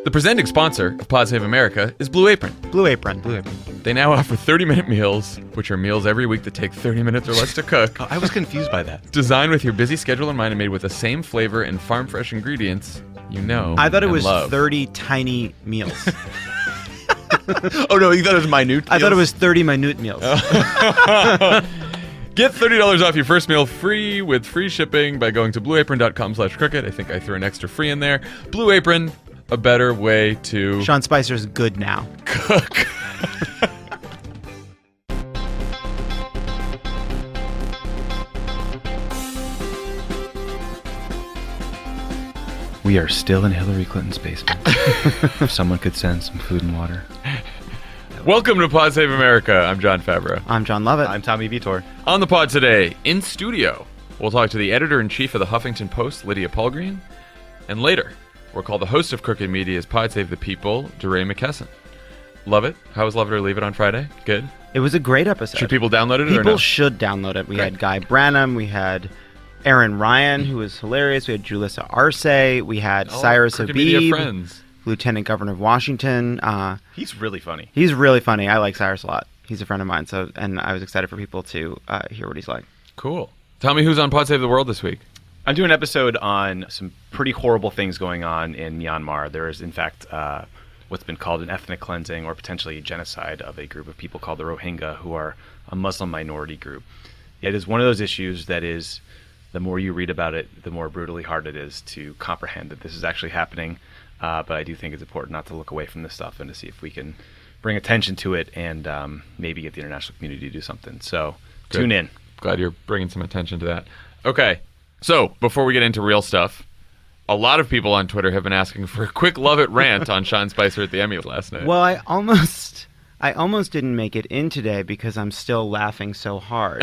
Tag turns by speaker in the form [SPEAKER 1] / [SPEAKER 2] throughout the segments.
[SPEAKER 1] The presenting sponsor of Pod Save America is Blue Apron.
[SPEAKER 2] Blue Apron.
[SPEAKER 1] They now offer 30-minute meals, which are meals every week that take 30 minutes or less to cook.
[SPEAKER 2] I was confused by that.
[SPEAKER 1] Designed with your busy schedule in mind and made with the same flavor and farm-fresh ingredients you know
[SPEAKER 2] I thought it was
[SPEAKER 1] love.
[SPEAKER 2] 30 tiny meals.
[SPEAKER 3] Oh, no, you thought it was minute?
[SPEAKER 2] I thought it was 30 minute meals.
[SPEAKER 1] Get $30 off your first meal free with free shipping by going to blueapron.com/crooked. I think I threw an extra free in there. Blue Apron, a better way to
[SPEAKER 2] Sean Spicer's good now.
[SPEAKER 1] cook.
[SPEAKER 3] We are still in Hillary Clinton's basement. If someone could send some food and water.
[SPEAKER 1] Welcome to Pod Save America. I'm Jon Favreau.
[SPEAKER 2] I'm Jon Lovett.
[SPEAKER 3] I'm Tommy Vietor.
[SPEAKER 1] On the pod today, in studio, we'll talk to the editor-in-chief of the Huffington Post, Lydia Palgreen. And later, we'll call the host of Crooked Media's Pod Save the People, DeRay McKesson. Lovett? How was Love It or Leave It on Friday? Good?
[SPEAKER 2] It was a great episode.
[SPEAKER 1] Should people download it or
[SPEAKER 2] People
[SPEAKER 1] no?
[SPEAKER 2] should download it. We
[SPEAKER 1] Great.
[SPEAKER 2] had Guy Branum. We had Aaron Ryan, who was hilarious. We had Julissa Arce. We had Cyrus
[SPEAKER 1] Crooked Media
[SPEAKER 2] Habib,
[SPEAKER 1] friends.
[SPEAKER 2] Lieutenant Governor of Washington.
[SPEAKER 3] He's really funny.
[SPEAKER 2] He's really funny. I like Cyrus a lot. He's a friend of mine, and I was excited for people to hear what he's like.
[SPEAKER 1] Cool. Tell me who's on Pod Save the World this week.
[SPEAKER 3] I'm doing an episode on some pretty horrible things going on in Myanmar. There is, in fact, what's been called an ethnic cleansing or potentially genocide of a group of people called the Rohingya, who are a Muslim minority group. It is one of those issues that is, the more you read about it, the more brutally hard it is to comprehend that this is actually happening. But I do think it's important not to look away from this stuff and to see if we can bring attention to it and maybe get the international community to do something. So
[SPEAKER 1] Good.
[SPEAKER 3] Tune in.
[SPEAKER 1] Glad you're bringing some attention to that. Okay, so before we get into real stuff, a lot of people on Twitter have been asking for a quick Love It rant on Sean Spicer at the Emmy last night.
[SPEAKER 2] Well, I almost didn't make it in today because I'm still laughing so hard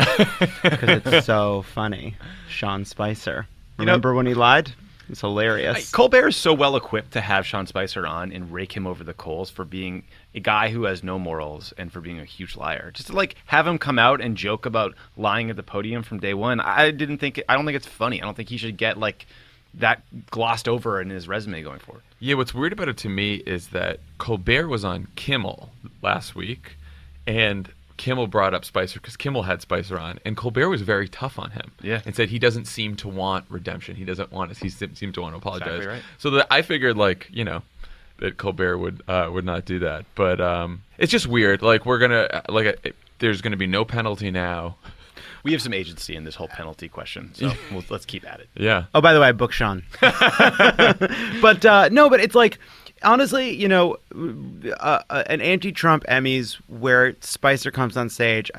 [SPEAKER 2] because it's so funny. Sean Spicer. Remember when he lied? It's hilarious.
[SPEAKER 3] Colbert is so well equipped to have Sean Spicer on and rake him over the coals for being a guy who has no morals and for being a huge liar. Just to have him come out and joke about lying at the podium from day one. I don't think it's funny. I don't think he should get that glossed over in his resume going forward.
[SPEAKER 1] Yeah, what's weird about it to me is that Colbert was on Kimmel last week, and Kimmel brought up Spicer because Kimmel had Spicer on, and Colbert was very tough on him.
[SPEAKER 3] Yeah.
[SPEAKER 1] And said he doesn't seem to want redemption. He doesn't want us. He seemed to want to apologize.
[SPEAKER 3] Exactly right.
[SPEAKER 1] So that I figured, that Colbert would not do that. But it's just weird. We're gonna there's gonna be no penalty now.
[SPEAKER 3] We have some agency in this whole penalty question, so let's keep at it.
[SPEAKER 1] Yeah.
[SPEAKER 2] Oh, by the way, I booked Sean. But it's honestly, an anti-Trump Emmys where Spicer comes on stage,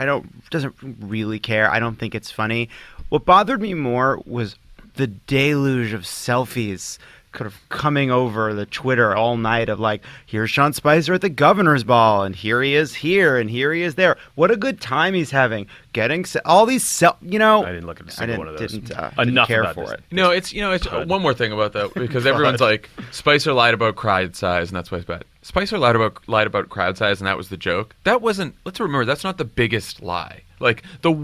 [SPEAKER 2] doesn't really care. I don't think it's funny. What bothered me more was the deluge of selfies kind of coming over the Twitter all night of here's Sean Spicer at the governor's ball, and here he is here, and here he is there. What a good time he's having. Getting all these
[SPEAKER 3] I didn't look at a single one of those.
[SPEAKER 2] Didn't
[SPEAKER 3] Enough
[SPEAKER 2] care
[SPEAKER 3] about
[SPEAKER 2] for
[SPEAKER 3] this.
[SPEAKER 2] it.
[SPEAKER 1] No, it's one more thing about that, because everyone's like, Spicer lied about crowd size, and that's why it's bad. Spicer lied about crowd size, and that was the joke. That wasn't. Let's remember, that's not the biggest lie. The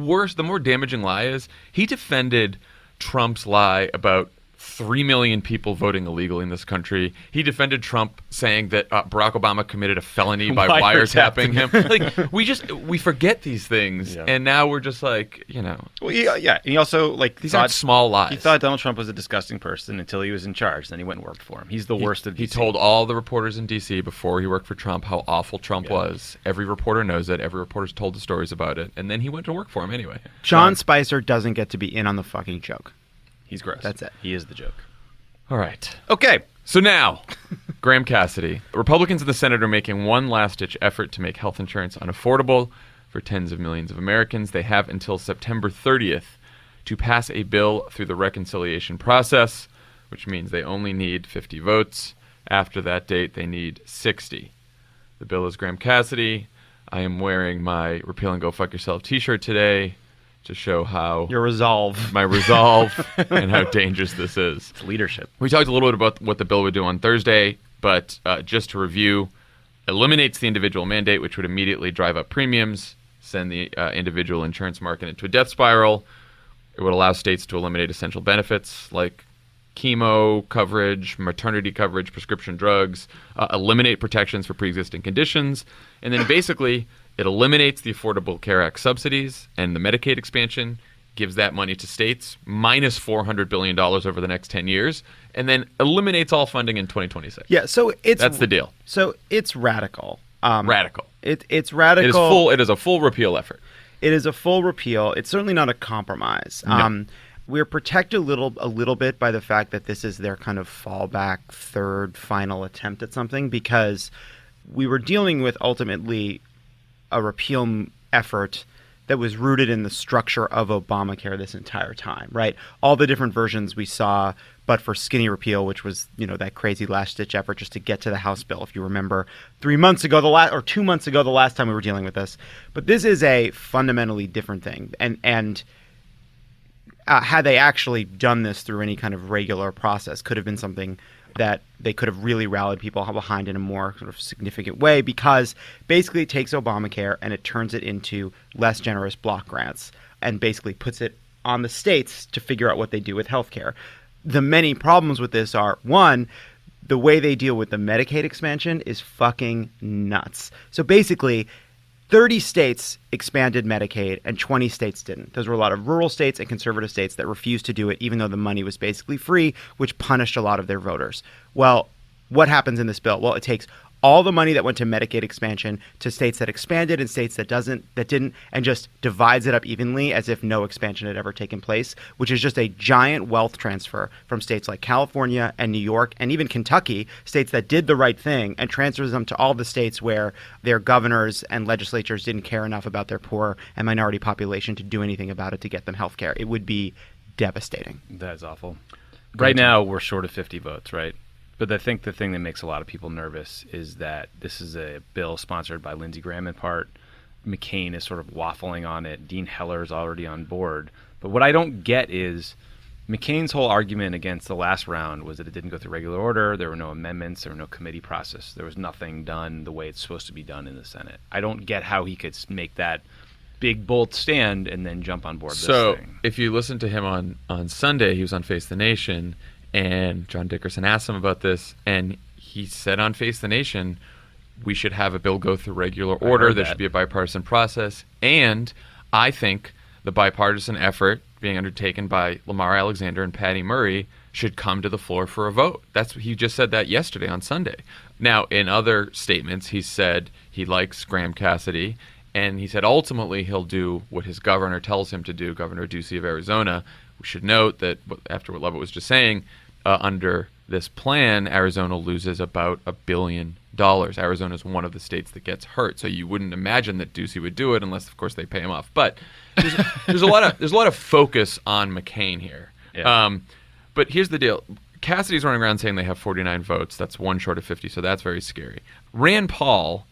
[SPEAKER 1] more damaging lie is he defended Trump's lie about 3 million people voting illegally in this country. He defended Trump saying that Barack Obama committed a felony by wiretapping him. We forget these things, and now we're just
[SPEAKER 3] Well, yeah. And he also
[SPEAKER 1] these aren't small lies.
[SPEAKER 3] He thought Donald Trump was a disgusting person until he was in charge. Then he went and worked for him. He's the worst of DC.
[SPEAKER 1] He told all the reporters in D.C. before he worked for Trump how awful Trump was. Every reporter knows it. Every reporter's told the stories about it, and then he went to work for him anyway.
[SPEAKER 2] Sean Spicer doesn't get to be in on the fucking joke.
[SPEAKER 3] He's gross.
[SPEAKER 2] That's it.
[SPEAKER 3] He is the joke.
[SPEAKER 1] All right.
[SPEAKER 3] Okay.
[SPEAKER 1] So now, Graham Cassidy. Republicans in the Senate are making one last-ditch effort to make health insurance unaffordable for tens of millions of Americans. They have until September 30th to pass a bill through the reconciliation process, which means they only need 50 votes. After that date, they need 60. The bill is Graham Cassidy. I am wearing my Repeal and Go Fuck Yourself t-shirt today to show how
[SPEAKER 2] Your resolve.
[SPEAKER 1] my resolve and how dangerous this is.
[SPEAKER 3] It's leadership.
[SPEAKER 1] We talked a little bit about what the bill would do on Thursday, but just to review, eliminates the individual mandate, which would immediately drive up premiums, send the individual insurance market into a death spiral. It would allow states to eliminate essential benefits like chemo coverage, maternity coverage, prescription drugs, eliminate protections for pre-existing conditions, and then basically it eliminates the Affordable Care Act subsidies and the Medicaid expansion, gives that money to states, minus $400 billion over the next 10 years, and then eliminates all funding in 2026.
[SPEAKER 2] Yeah, so
[SPEAKER 1] that's the deal.
[SPEAKER 2] So it's radical.
[SPEAKER 1] Radical.
[SPEAKER 2] It's radical.
[SPEAKER 1] It is a full repeal effort.
[SPEAKER 2] It is a full repeal. It's certainly not a compromise.
[SPEAKER 1] No.
[SPEAKER 2] We're protected a little bit by the fact that this is their kind of fallback, third, final attempt at something, because we were dealing with ultimately a repeal effort that was rooted in the structure of Obamacare this entire time, right? All the different versions we saw, but for skinny repeal, which was, that crazy last-ditch effort just to get to the House bill, if you remember 2 months ago, the last time we were dealing with this. But this is a fundamentally different thing. And had they actually done this through any kind of regular process, could have been something that they could have really rallied people behind in a more sort of significant way, because basically it takes Obamacare and it turns it into less generous block grants and basically puts it on the states to figure out what they do with healthcare. The many problems with this are, one, the way they deal with the Medicaid expansion is fucking nuts. So basically, 30 states expanded Medicaid and 20 states didn't. Those were a lot of rural states and conservative states that refused to do it, even though the money was basically free, which punished a lot of their voters. Well, what happens in this bill? Well, it takes all the money that went to Medicaid expansion to states that expanded and states that didn't, and just divides it up evenly as if no expansion had ever taken place, which is just a giant wealth transfer from states like California and New York and even Kentucky, states that did the right thing, and transfers them to all the states where their governors and legislatures didn't care enough about their poor and minority population to do anything about it to get them health care. It would be devastating.
[SPEAKER 3] That is awful. Right now, we're short of 50 votes, right? But I think the thing that makes a lot of people nervous is that this is a bill sponsored by Lindsey Graham in part. McCain is sort of waffling on it. Dean Heller is already on board. But what I don't get is McCain's whole argument against the last round was that it didn't go through regular order. There were no amendments. There were no committee process. There was nothing done the way it's supposed to be done in the Senate. I don't get how he could make that big, bold stand and then jump on board this thing.
[SPEAKER 1] So if you listen to him on Sunday, he was on Face the Nation, and John Dickerson asked him about this, and he said on Face the Nation, we should have a bill go through regular order. There should be a bipartisan process. And I think the bipartisan effort being undertaken by Lamar Alexander and Patty Murray should come to the floor for a vote. He just said that yesterday on Sunday. Now, in other statements, he said he likes Graham Cassidy, and he said ultimately he'll do what his governor tells him to do, Governor Ducey of Arizona. We should note that after what Lovett was just saying, under this plan, Arizona loses about $1 billion. Arizona is one of the states that gets hurt, so you wouldn't imagine that Ducey would do it unless, of course, they pay him off. But there's a lot of focus on McCain here.
[SPEAKER 3] Yeah.
[SPEAKER 1] But here's the deal: Cassidy's running around saying they have 49 votes. That's one short of 50, so that's very scary. Rand Paul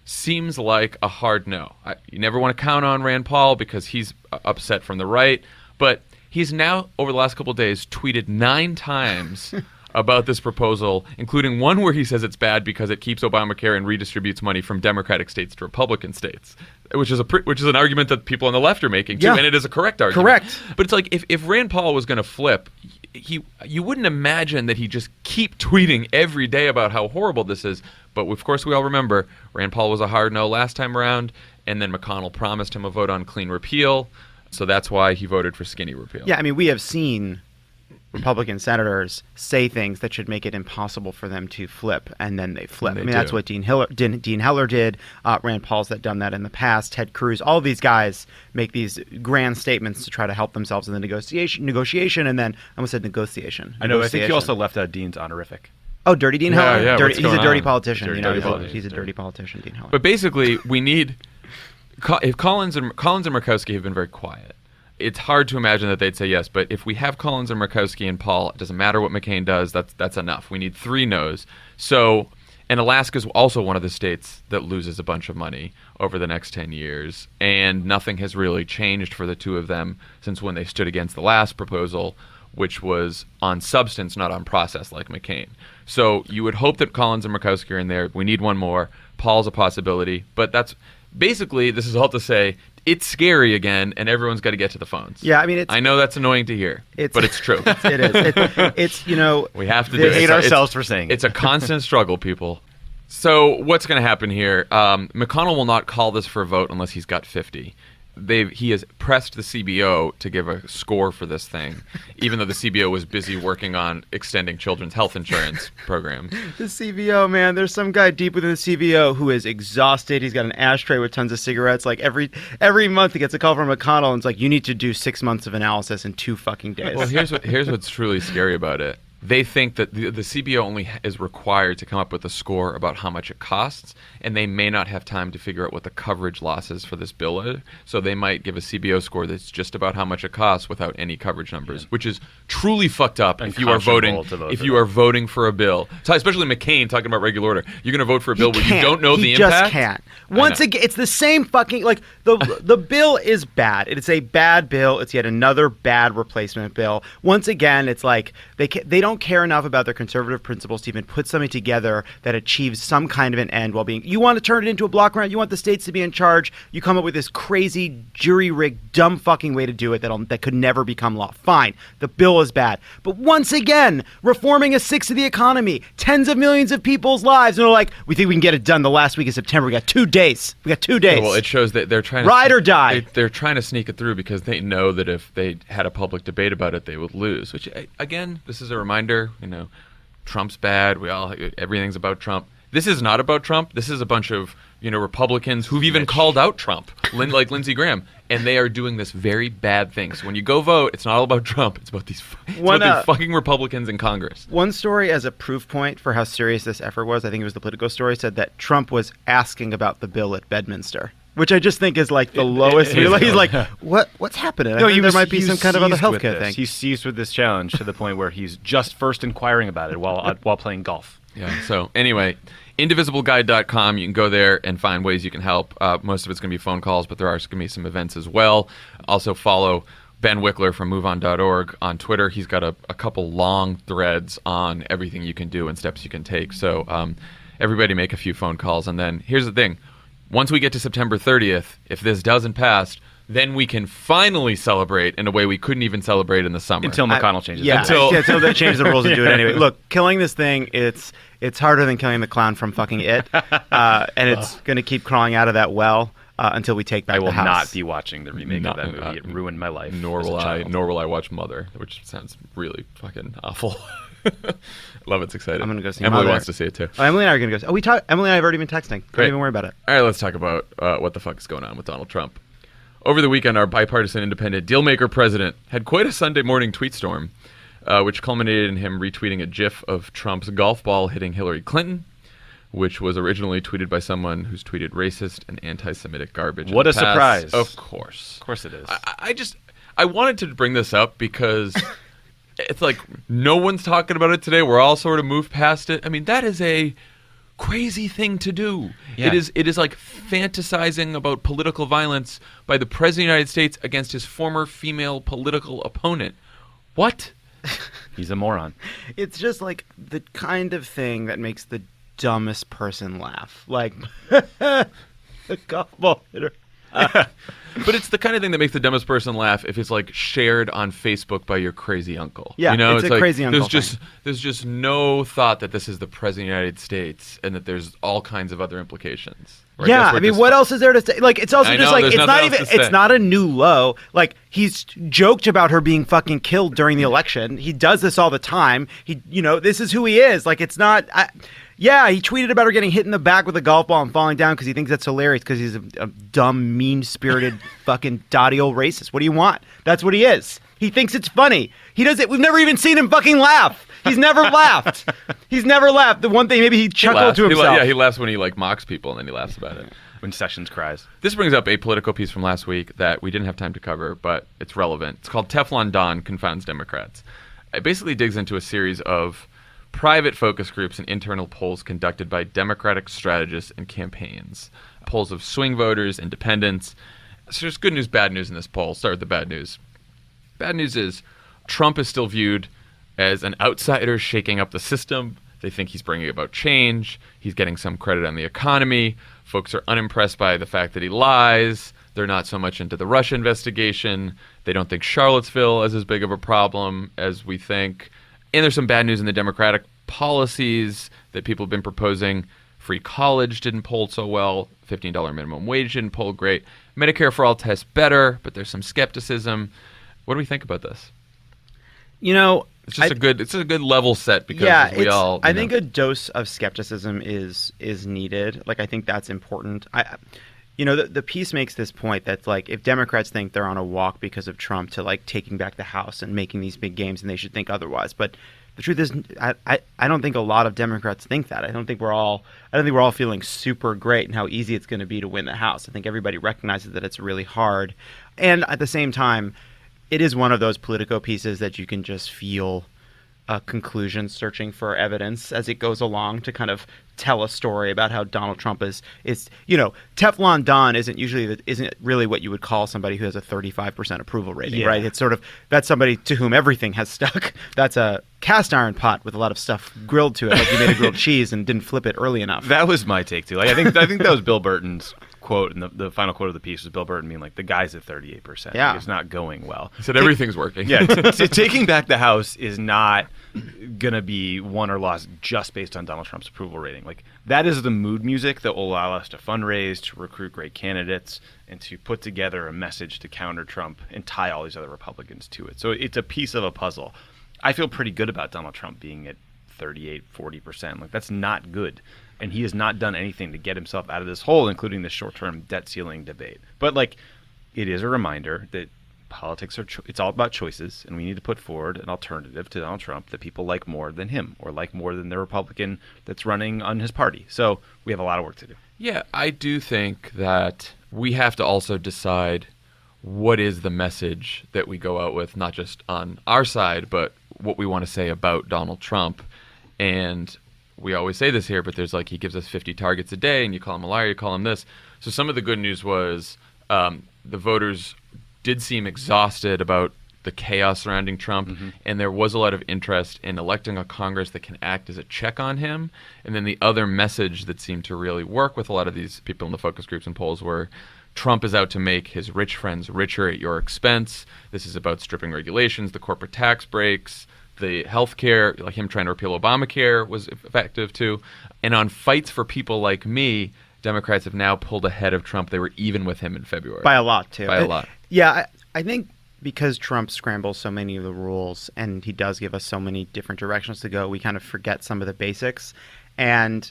[SPEAKER 1] seems like a hard no. You never want to count on Rand Paul because he's upset from the right, but he's now, over the last couple of days, tweeted 9 times about this proposal, including one where he says it's bad because it keeps Obamacare and redistributes money from Democratic states to Republican states, which is an argument that people on the left are making too, and it is a correct argument.
[SPEAKER 2] Correct.
[SPEAKER 1] But it's like if Rand Paul was going to flip, you wouldn't imagine that he'd just keep tweeting every day about how horrible this is. But of course, we all remember Rand Paul was a hard no last time around, and then McConnell promised him a vote on clean repeal. So that's why he voted for skinny repeal.
[SPEAKER 2] Yeah, I mean, we have seen Republican senators say things that should make it impossible for them to flip, and then they flip. That's what Dean Heller did. Rand Paul's done that in the past. Ted Cruz, all of these guys make these grand statements to try to help themselves in the negotiation, and then I almost said negotiation.
[SPEAKER 3] I know. I think he also left out Dean's honorific.
[SPEAKER 2] Oh, Dirty Dean Heller.
[SPEAKER 1] Yeah,
[SPEAKER 2] he's a dirty politician.
[SPEAKER 3] He's
[SPEAKER 2] a dirty politician, Dean Heller.
[SPEAKER 1] But basically, we need. If Collins and Murkowski have been very quiet, it's hard to imagine that they'd say yes. But if we have Collins and Murkowski and Paul, it doesn't matter what McCain does. That's enough. We need 3 no's. So, and Alaska's also one of the states that loses a bunch of money over the next 10 years, and nothing has really changed for the two of them since when they stood against the last proposal, which was on substance, not on process, like McCain. So you would hope that Collins and Murkowski are in there. We need one more. Paul's a possibility, but basically, this is all to say it's scary again, and everyone's got to get to the phones.
[SPEAKER 2] Yeah, I mean,
[SPEAKER 1] I know that's annoying to hear, but it's true.
[SPEAKER 2] It is. It's
[SPEAKER 1] we have to do it.
[SPEAKER 3] We hate ourselves for saying it.
[SPEAKER 1] It's a constant struggle, people. So what's going to happen here? McConnell will not call this for a vote unless he's got 50. He has pressed the CBO to give a score for this thing, even though the CBO was busy working on extending children's health insurance program.
[SPEAKER 2] The CBO, man, there's some guy deep within the CBO who is exhausted. He's got an ashtray with tons of cigarettes. Like every month he gets a call from McConnell, and it's like, you need to do 6 months of analysis in 2 fucking days.
[SPEAKER 1] Well, here's what's truly scary about it. They think that the CBO only is required to come up with a score about how much it costs, and they may not have time to figure out what the coverage losses for this bill are. So they might give a CBO score that's just about how much it costs without any coverage numbers, which is truly fucked up if you are voting for a bill. So especially McCain talking about regular order. You're going to vote for a bill where you don't know the impact?
[SPEAKER 2] He just can't. Once again, it's the same fucking, like, the bill is bad. It's a bad bill. It's yet another bad replacement bill. Once again, it's like they don't care enough about their conservative principles to even put something together that achieves some kind of an end while being, you want to turn it into a block grant, you want the states to be in charge, you come up with this crazy jury-rigged dumb fucking way to do it that could never become law. Fine, the bill is bad, but once again, reforming 1/6 of the economy, tens of millions of people's lives, and they're like, we think we can get it done the last week of September. We got 2 days. Well,
[SPEAKER 1] it shows that they're trying to
[SPEAKER 2] ride or die.
[SPEAKER 1] They're trying to sneak it through because they know that if they had a public debate about it, they would lose. Which, again, this is a reminder. Trump's bad. Everything's about Trump. This is not about Trump. This is a bunch of Republicans who've even called out Trump, like Lindsey Graham, and they are doing this very bad thing. So when you go vote, it's not all about Trump. It's about these fucking Republicans in Congress.
[SPEAKER 2] One story as a proof point for how serious this effort was, I think it was the Politico story, said that Trump was asking about the bill at Bedminster, which I just think is like the lowest. He's like, what's happening? I think there might be some kind of other healthcare thing.
[SPEAKER 3] He's seized with this challenge to the point where he's just first inquiring about it while playing golf.
[SPEAKER 1] Yeah. So anyway, indivisibleguide.com. You can go there and find ways you can help. Most of it's going to be phone calls, but there are going to be some events as well. Also follow Ben Wickler from MoveOn.org on Twitter. He's got a couple long threads on everything you can do and steps you can take. So everybody make a few phone calls. And then here's the thing. Once we get to September 30th, if this doesn't pass, then we can finally celebrate in a way we couldn't even celebrate in the summer.
[SPEAKER 3] Until McConnell changes
[SPEAKER 2] it. Until they change the rules and do it anyway.
[SPEAKER 1] Yeah.
[SPEAKER 2] Look, killing this thing, it's harder than killing the clown from fucking It. And it's going to keep crawling out of that well until we take back the house.
[SPEAKER 3] I will not be watching the remake of that movie. It ruined my life.
[SPEAKER 1] Nor will I watch Mother, which sounds really fucking awful. Lovett's excited.
[SPEAKER 2] I'm going to go see
[SPEAKER 1] Emily
[SPEAKER 2] Mother.
[SPEAKER 1] wants to see it too.
[SPEAKER 2] Oh, Emily and I are going to go see Emily and I have already been texting. Don't even worry about it.
[SPEAKER 1] All right, let's talk about what the fuck is going on with Donald Trump. Over the weekend, our bipartisan independent dealmaker president had quite a Sunday morning tweet storm, which culminated in him retweeting a gif of Trump's golf ball hitting Hillary Clinton, which was originally tweeted by someone who's tweeted racist and anti-Semitic garbage.
[SPEAKER 3] What a surprise.
[SPEAKER 1] Of course.
[SPEAKER 3] Of course it is.
[SPEAKER 1] I wanted to bring this up because it's like no one's talking about it today. We're all sort of moved past it. I mean, that is a crazy thing to do.
[SPEAKER 3] Yeah.
[SPEAKER 1] It is like fantasizing about political violence by the President of the United States against his former female political opponent. What?
[SPEAKER 3] He's a moron.
[SPEAKER 2] It's just like the kind of thing that makes the dumbest person laugh. Like, the golf ball hitter.
[SPEAKER 1] But it's the kind of thing that makes the dumbest person laugh if it's like shared on Facebook by your crazy uncle.
[SPEAKER 2] Yeah, it's a
[SPEAKER 1] like,
[SPEAKER 2] crazy uncle
[SPEAKER 1] there's just no thought that this is the President of the United States and that there's all kinds of other implications. Right?
[SPEAKER 2] Yeah, I mean, what else is there to say? Like, it's also just like, it's not a new low. Like, he's joked about her being fucking killed during the election. He does this all the time. This is who he is. Like, it's not. Yeah, he tweeted about her getting hit in the back with a golf ball and falling down because he thinks that's hilarious because he's a dumb, mean-spirited, fucking dotty old racist. What do you want? That's what he is. He thinks it's funny. He does it. We've never even seen him fucking laugh. He's never laughed. He's never laughed. The one thing, maybe he chuckled to himself.
[SPEAKER 1] He laughs when he like mocks people and then he laughs about it.
[SPEAKER 3] When Sessions cries.
[SPEAKER 1] This brings up a Politico piece from last week that we didn't have time to cover, but it's relevant. It's called Teflon Don Confounds Democrats. It basically digs into a series of private focus groups and internal polls conducted by Democratic strategists and campaigns. Polls of swing voters, independents. So there's good news, bad news in this poll. Start with the bad news. Bad news is Trump is still viewed as an outsider shaking up the system. They think he's bringing about change. He's getting some credit on the economy. Folks are unimpressed by the fact that he lies. They're not so much into the Russia investigation. They don't think Charlottesville is as big of a problem as we think. And there's some bad news in the Democratic policies that people have been proposing. Free college didn't poll so well. $15 minimum wage didn't poll great. Medicare for all tests better, but there's some skepticism. What do we think about this?
[SPEAKER 2] You know,
[SPEAKER 1] it's just a good level set because
[SPEAKER 2] I think a dose of skepticism is needed. Like, I think that's important. The piece makes this point that's like, if Democrats think they're on a walk because of Trump to like taking back the House and making these big games, and they should think otherwise. But the truth is, I don't think a lot of Democrats think that. I don't think we're all feeling super great and how easy it's going to be to win the House. I think everybody recognizes that it's really hard, and at the same time, it is one of those Politico pieces that you can just feel a conclusion searching for evidence as it goes along to kind of tell a story about how Donald Trump is Teflon Don isn't really what you would call somebody who has a 35% approval rating, right? It's sort of, that's somebody to whom everything has stuck. That's a cast iron pot with a lot of stuff grilled to it, like you made a grilled cheese and didn't flip it early enough.
[SPEAKER 3] That was my take too. Like, I think that was Bill Burton's quote, and the final quote of the piece was Bill Burton being like, the guy's at 38%.
[SPEAKER 2] Yeah.
[SPEAKER 3] Like, it's not going well.
[SPEAKER 1] He said everything's working.
[SPEAKER 3] Yeah, taking back the House is not going to be won or lost just based on Donald Trump's approval rating. Like, that is the mood music that will allow us to fundraise, to recruit great candidates, and to put together a message to counter Trump and tie all these other Republicans to it. So it's a piece of a puzzle. I feel pretty good about Donald Trump being at 38, 40%. Like, that's not good. And he has not done anything to get himself out of this hole, including the short-term debt ceiling debate. But, like, it is a reminder that politics it's all about choices, and we need to put forward an alternative to Donald Trump that people like more than him, or like more than the Republican that's running on his party. So we have a lot of work to do.
[SPEAKER 1] Yeah, I do think that we have to also decide what is the message that we go out with, not just on our side, but what we want to say about Donald Trump. And we always say this here, but there's like, he gives us 50 targets a day, and you call him a liar, you call him this. So some of the good news was the voters did seem exhausted about the chaos surrounding Trump, and there was a lot of interest in electing a Congress that can act as a check on him. And then the other message that seemed to really work with a lot of these people in the focus groups and polls were, Trump is out to make his rich friends richer at your expense. This is about stripping regulations, the corporate tax breaks, the health care, like him trying to repeal Obamacare was effective too. And on fights for people like me, Democrats have now pulled ahead of Trump. They were even with him in February.
[SPEAKER 2] By a lot, too.
[SPEAKER 1] By a lot.
[SPEAKER 2] Yeah, I think because Trump scrambles so many of the rules and he does give us so many different directions to go, we kind of forget some of the basics. And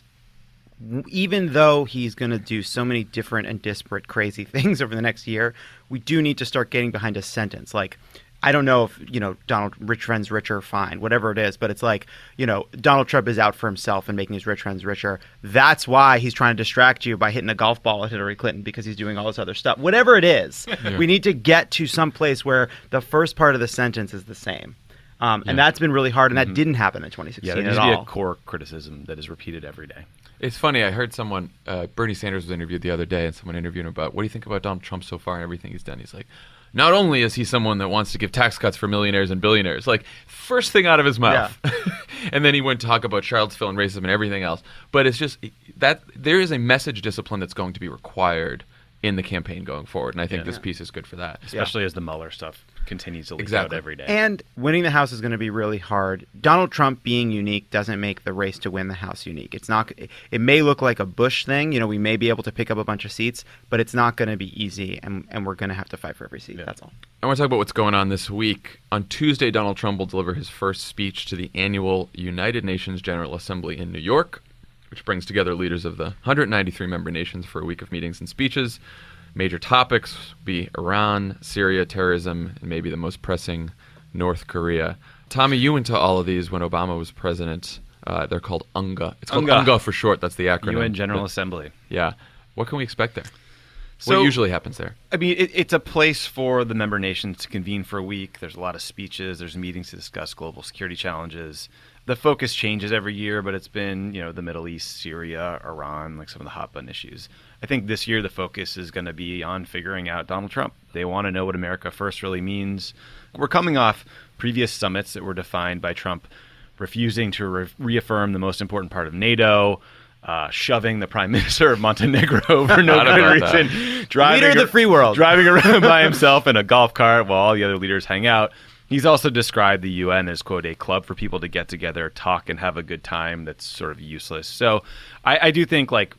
[SPEAKER 2] even though he's going to do so many different and disparate crazy things over the next year, we do need to start getting behind a sentence. Like, I don't know if, Donald, rich friends richer, fine, whatever it is, but it's like, Donald Trump is out for himself and making his rich friends richer. That's why he's trying to distract you by hitting a golf ball at Hillary Clinton, because he's doing all this other stuff. Whatever it is, we need to get to some place where the first part of the sentence is the same. And that's been really hard, and that didn't happen in 2016
[SPEAKER 3] at all. Yeah, there
[SPEAKER 2] needs
[SPEAKER 3] to be a core criticism that is repeated every day.
[SPEAKER 1] It's funny, I heard someone, Bernie Sanders was interviewed the other day, and someone interviewed him about, what do you think about Donald Trump so far and everything he's done? He's like, not only is he someone that wants to give tax cuts for millionaires and billionaires, like, first thing out of his mouth. Yeah. And then he went to talk about Charlottesville and racism and everything else. But it's just that there is a message discipline that's going to be required in the campaign going forward. And I think this piece is good for that.
[SPEAKER 3] Especially as the Mueller stuff continues to leak out every day.
[SPEAKER 2] And winning the House is going to be really hard. Donald Trump being unique doesn't make the race to win the House unique. It's not. It may look like a Bush thing. We may be able to pick up a bunch of seats, but it's not going to be easy, and we're going to have to fight for every seat. Yeah. That's all.
[SPEAKER 1] I want to talk about what's going on this week. On Tuesday, Donald Trump will deliver his first speech to the annual United Nations General Assembly in New York, which brings together leaders of the 193 member nations for a week of meetings and speeches. Major topics be Iran, Syria, terrorism, and maybe the most pressing, North Korea. Tommy, you went to all of these when Obama was president. They're called UNGA. It's called UNGA for short. That's the acronym.
[SPEAKER 3] UN General Assembly.
[SPEAKER 1] Yeah. What can we expect there? What usually happens there?
[SPEAKER 3] I mean, it's a place for the member nations to convene for a week. There's a lot of speeches. There's meetings to discuss global security challenges. The focus changes every year, but it's been, the Middle East, Syria, Iran, like some of the hot button issues. I think this year the focus is going to be on figuring out Donald Trump. They want to know what America First really means. We're coming off previous summits that were defined by Trump refusing to reaffirm the most important part of NATO, shoving the prime minister of Montenegro for no good reason,
[SPEAKER 2] leader of the free world,
[SPEAKER 3] driving around by himself in a golf cart while all the other leaders hang out. He's also described the UN as, quote, a club for people to get together, talk, and have a good time that's sort of useless. So I do think, like,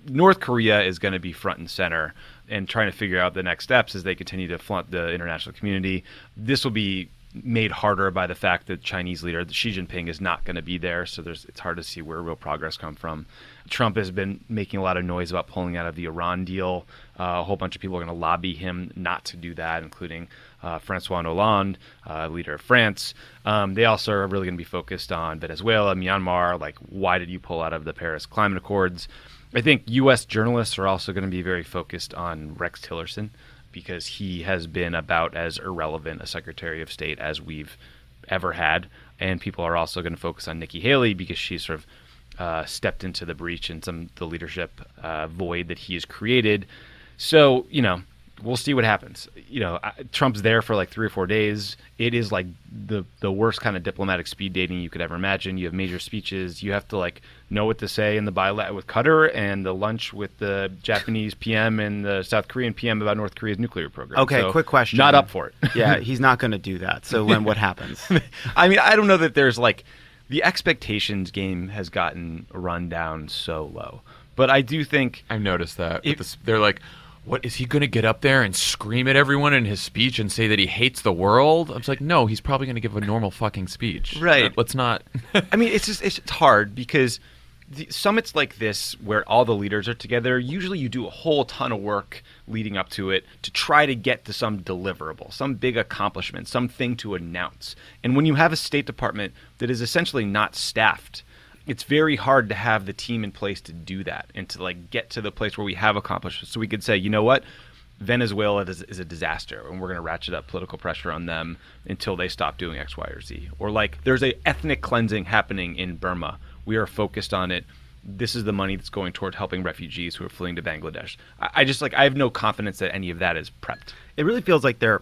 [SPEAKER 3] North Korea is going to be front and center and trying to figure out the next steps as they continue to flaunt the international community. This will be made harder by the fact that Chinese leader Xi Jinping is not going to be there, so it's hard to see where real progress come from. Trump has been making a lot of noise about pulling out of the Iran deal. A whole bunch of people are going to lobby him not to do that, including Francois Hollande, leader of France. They also are really going to be focused on Venezuela, Myanmar, like, why did you pull out of the Paris Climate Accords? I think U.S. journalists are also going to be very focused on Rex Tillerson, because he has been about as irrelevant a Secretary of State as we've ever had. And people are also going to focus on Nikki Haley because she's sort of stepped into the breach and the leadership void that he has created. So, we'll see what happens. Trump's there for like 3 or 4 days. It is like the worst kind of diplomatic speed dating you could ever imagine. You have major speeches. You have to like know what to say in the bilat with Qatar and the lunch with the Japanese PM and the South Korean PM about North Korea's nuclear program.
[SPEAKER 2] Okay, so quick question.
[SPEAKER 3] Not up for it.
[SPEAKER 2] Yeah, he's not going to do that. So then what happens?
[SPEAKER 3] I mean, I don't know that there's like the expectations game has gotten run down so low. But I do think
[SPEAKER 1] I've noticed that. They're like, what, is he going to get up there and scream at everyone in his speech and say that he hates the world? I was like, no, he's probably going to give a normal fucking speech.
[SPEAKER 3] Right.
[SPEAKER 1] Let's not.
[SPEAKER 3] I mean, it's hard because the summits like this where all the leaders are together, usually you do a whole ton of work leading up to it to try to get to some deliverable, some big accomplishment, something to announce. And when you have a State Department that is essentially not staffed, it's very hard to have the team in place to do that and to like get to the place where we have accomplished it. So we could say, you know what, Venezuela is a disaster, and we're going to ratchet up political pressure on them until they stop doing X, Y, or Z. Or like there's a ethnic cleansing happening in Burma. We are focused on it. This is the money that's going toward helping refugees who are fleeing to Bangladesh. I have no confidence that any of that is prepped.
[SPEAKER 2] It really feels like they're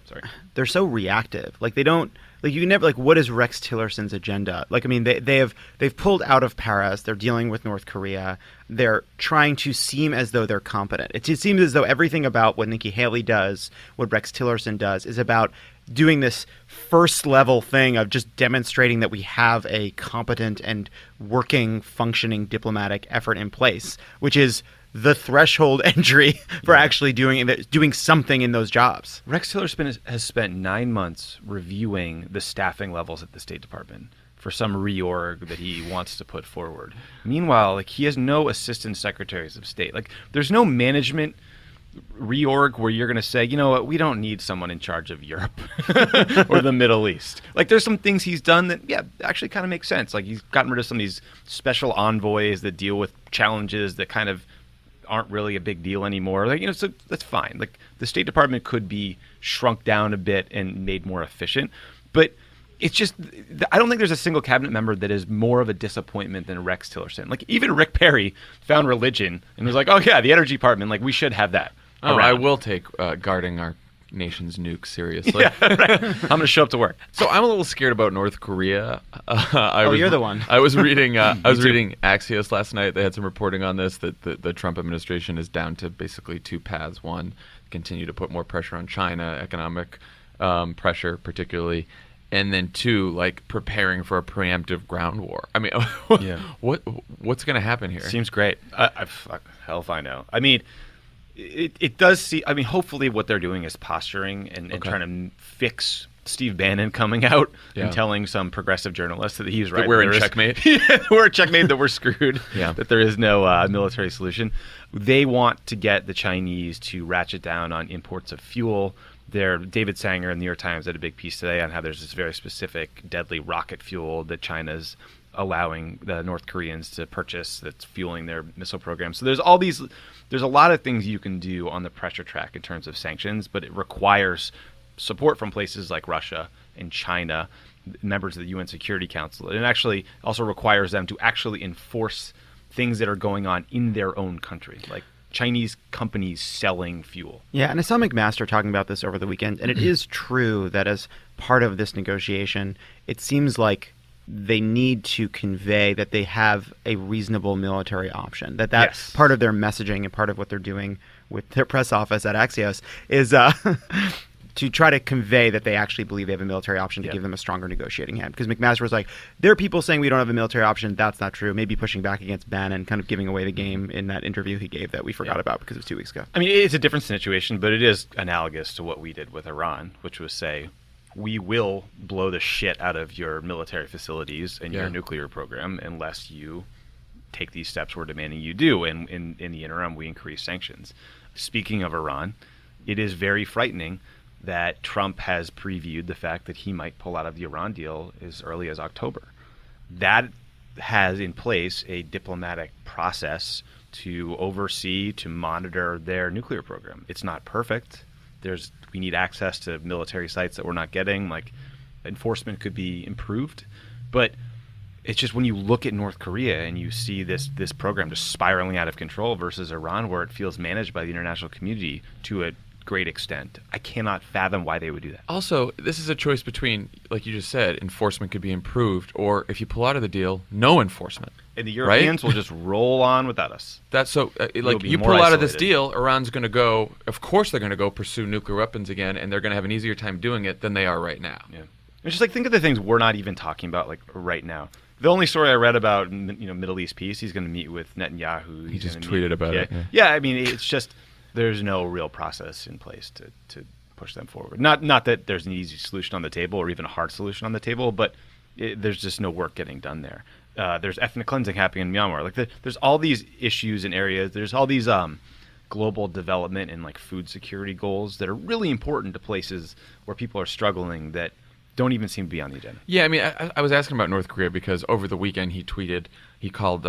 [SPEAKER 2] so reactive. Like they don't. Like you can never, like, what is Rex Tillerson's agenda? Like, I mean, they've pulled out of Paris. They're dealing with North Korea. They're trying to seem as though they're competent. It seems as though everything about what Nikki Haley does, what Rex Tillerson does, is about doing this first level thing of just demonstrating that we have a competent and working, functioning diplomatic effort in place, which is the threshold entry for actually doing something in those jobs.
[SPEAKER 3] Rex Tillerson has spent 9 months reviewing the staffing levels at the State Department for some reorg that he wants to put forward. Meanwhile, like, he has no assistant secretaries of state. Like, there's no management reorg where you're going to say, you know what, we don't need someone in charge of Europe or the Middle East. Like, there's some things he's done that, yeah, actually kind of make sense. Like, he's gotten rid of some of these special envoys that deal with challenges that kind of aren't really a big deal anymore. Like, so that's fine. Like, the State Department could be shrunk down a bit and made more efficient, but it's just, I don't think there's a single cabinet member that is more of a disappointment than Rex Tillerson. Like, even Rick Perry found religion and was like, oh yeah, the energy department, like, we should have that.
[SPEAKER 1] Oh, I will take guarding our nation's nukes seriously.
[SPEAKER 3] Yeah, right. I'm going to show up to work.
[SPEAKER 1] So I'm a little scared about North Korea.
[SPEAKER 2] You're the one.
[SPEAKER 1] I was reading reading Axios last night. They had some reporting on this, that the Trump administration is down to basically two paths. One, continue to put more pressure on China, economic pressure particularly, and then two, like, preparing for a preemptive ground war. I mean, what's going to happen here?
[SPEAKER 3] Seems great. Hell if I know. I mean, it does see. I mean, hopefully what they're doing is posturing and trying to fix Steve Bannon coming out and telling some progressive journalists that he's right.
[SPEAKER 1] That we're in checkmate.
[SPEAKER 3] We're in checkmate, that we're screwed,
[SPEAKER 1] yeah.
[SPEAKER 3] That there is no military solution. They want to get the Chinese to ratchet down on imports of fuel. David Sanger in the New York Times had a big piece today on how there's this very specific deadly rocket fuel that China's allowing the North Koreans to purchase that's fueling their missile program. So there's a lot of things you can do on the pressure track in terms of sanctions, but it requires support from places like Russia and China, members of the UN Security Council. And it actually also requires them to actually enforce things that are going on in their own country, like Chinese companies selling fuel.
[SPEAKER 2] Yeah, and I saw McMaster talking about this over the weekend, and it is true that as part of this negotiation, it seems like they need to convey that they have a reasonable military option. That
[SPEAKER 3] Yes.
[SPEAKER 2] part of their messaging and part of what they're doing with their press office at Axios is to try to convey that they actually believe they have a military option to give them a stronger negotiating hand. Because McMaster was like, there are people saying we don't have a military option. That's not true. Maybe pushing back against Bannon, kind of giving away the game in that interview he gave that we forgot about because it was 2 weeks ago.
[SPEAKER 3] I mean, it's a different situation, but it is analogous to what we did with Iran, which was say, we will blow the shit out of your military facilities and your nuclear program unless you take these steps we're demanding you do. And in the interim, we increase sanctions. Speaking of Iran, it is very frightening that Trump has previewed the fact that he might pull out of the Iran deal as early as October. That has in place a diplomatic process to oversee, to monitor their nuclear program. It's not perfect. We need access to military sites that we're not getting. Like, enforcement could be improved, but it's just when you look at North Korea and you see this program just spiraling out of control versus Iran, where it feels managed by the international community to a great extent. I cannot fathom why they would do that.
[SPEAKER 1] Also, this is a choice between, like you just said, enforcement could be improved, or if you pull out of the deal, no enforcement.
[SPEAKER 3] And the Europeans will just roll on without us.
[SPEAKER 1] That's so, like, you pull out of this deal, Iran's going to go, of course they're going to go pursue nuclear weapons again, and they're going to have an easier time doing it than they are right now.
[SPEAKER 3] Yeah. It's just like, think of the things we're not even talking about, like, right now. The only story I read about, Middle East peace, he's going to meet with Netanyahu.
[SPEAKER 1] He just tweeted about it.
[SPEAKER 3] Yeah, I mean, it's just, there's no real process in place to push them forward. Not that there's an easy solution on the table or even a hard solution on the table, but there's just no work getting done there. There's ethnic cleansing happening in Myanmar. Like, there's all these issues and areas. There's all these global development and like food security goals that are really important to places where people are struggling that don't even seem to be on the agenda.
[SPEAKER 1] Yeah, I mean, I was asking about North Korea because over the weekend he tweeted, he called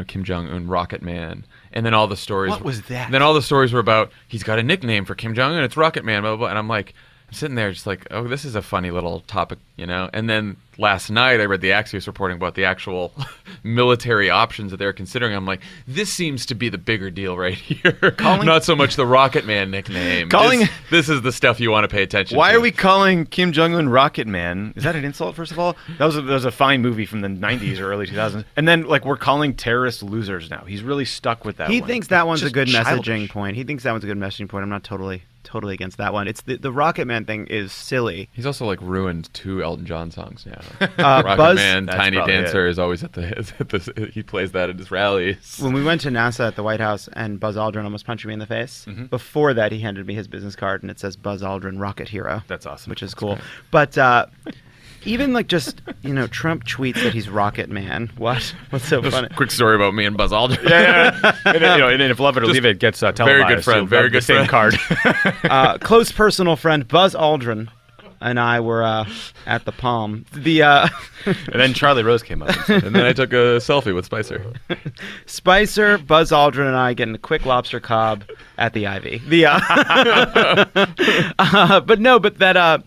[SPEAKER 1] Kim Jong-un Rocket Man, and then all the stories.
[SPEAKER 3] What was that?
[SPEAKER 1] Then all the stories were about he's got a nickname for Kim Jong-un, it's Rocket Man, blah blah blah. And I'm like, I'm sitting there just like, oh, this is a funny little topic, And then last night I read the Axios reporting about the actual military options that they're considering. I'm like, this seems to be the bigger deal right here. Not so much the Rocket Man nickname. This is the stuff you want to pay attention to.
[SPEAKER 3] Why are we calling Kim Jong-un Rocket Man? Is that an insult, first of all? That was a fine movie from the 90s or early 2000s. And then, like, we're calling terrorists losers now. He's really stuck with that one.
[SPEAKER 2] He thinks that one's
[SPEAKER 3] Just
[SPEAKER 2] a good
[SPEAKER 3] childish.
[SPEAKER 2] messaging point. I'm not totally against that one. It's the Rocket Man thing is silly.
[SPEAKER 1] He's also like ruined 2 Elton John songs now. Rocket
[SPEAKER 2] Buzz,
[SPEAKER 1] Man,
[SPEAKER 3] That's
[SPEAKER 1] Tiny
[SPEAKER 3] probably
[SPEAKER 1] Dancer is always at the he plays that at his rallies.
[SPEAKER 2] When we went to NASA at the White House and Buzz Aldrin almost punched me in the face, before that he handed me his business card and it says Buzz Aldrin Rocket Hero.
[SPEAKER 3] That's awesome.
[SPEAKER 2] Which is cool. But even like just, Trump tweets that he's Rocket Man. What? What's so funny?
[SPEAKER 1] Quick story about me and Buzz Aldrin.
[SPEAKER 3] Yeah. And if Love It or Leave It gets televised,
[SPEAKER 1] very good friend, very good
[SPEAKER 3] same
[SPEAKER 1] friend.
[SPEAKER 3] card.
[SPEAKER 2] Close personal friend Buzz Aldrin and I were at the Palm.
[SPEAKER 3] And then Charlie Rose came up.
[SPEAKER 1] And then I took a selfie with Spicer.
[SPEAKER 2] Spicer, Buzz Aldrin, and I getting a quick lobster cob at the Ivy. But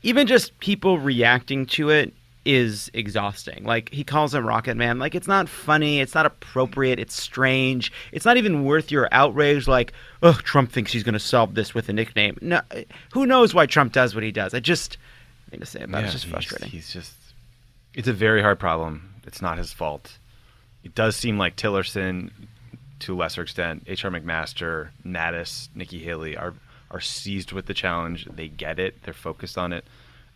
[SPEAKER 2] even just people reacting to it is exhausting. Like, he calls him Rocket Man. Like, it's not funny. It's not appropriate. It's strange. It's not even worth your outrage. Like, oh, Trump thinks he's going to solve this with a nickname. No, who knows why Trump does what he does? I just think to say about it. It's just frustrating.
[SPEAKER 3] It's a very hard problem. It's not his fault. It does seem like Tillerson, to a lesser extent, H.R. McMaster, Mattis, Nikki Haley are seized with the challenge. They get it. They're focused on it.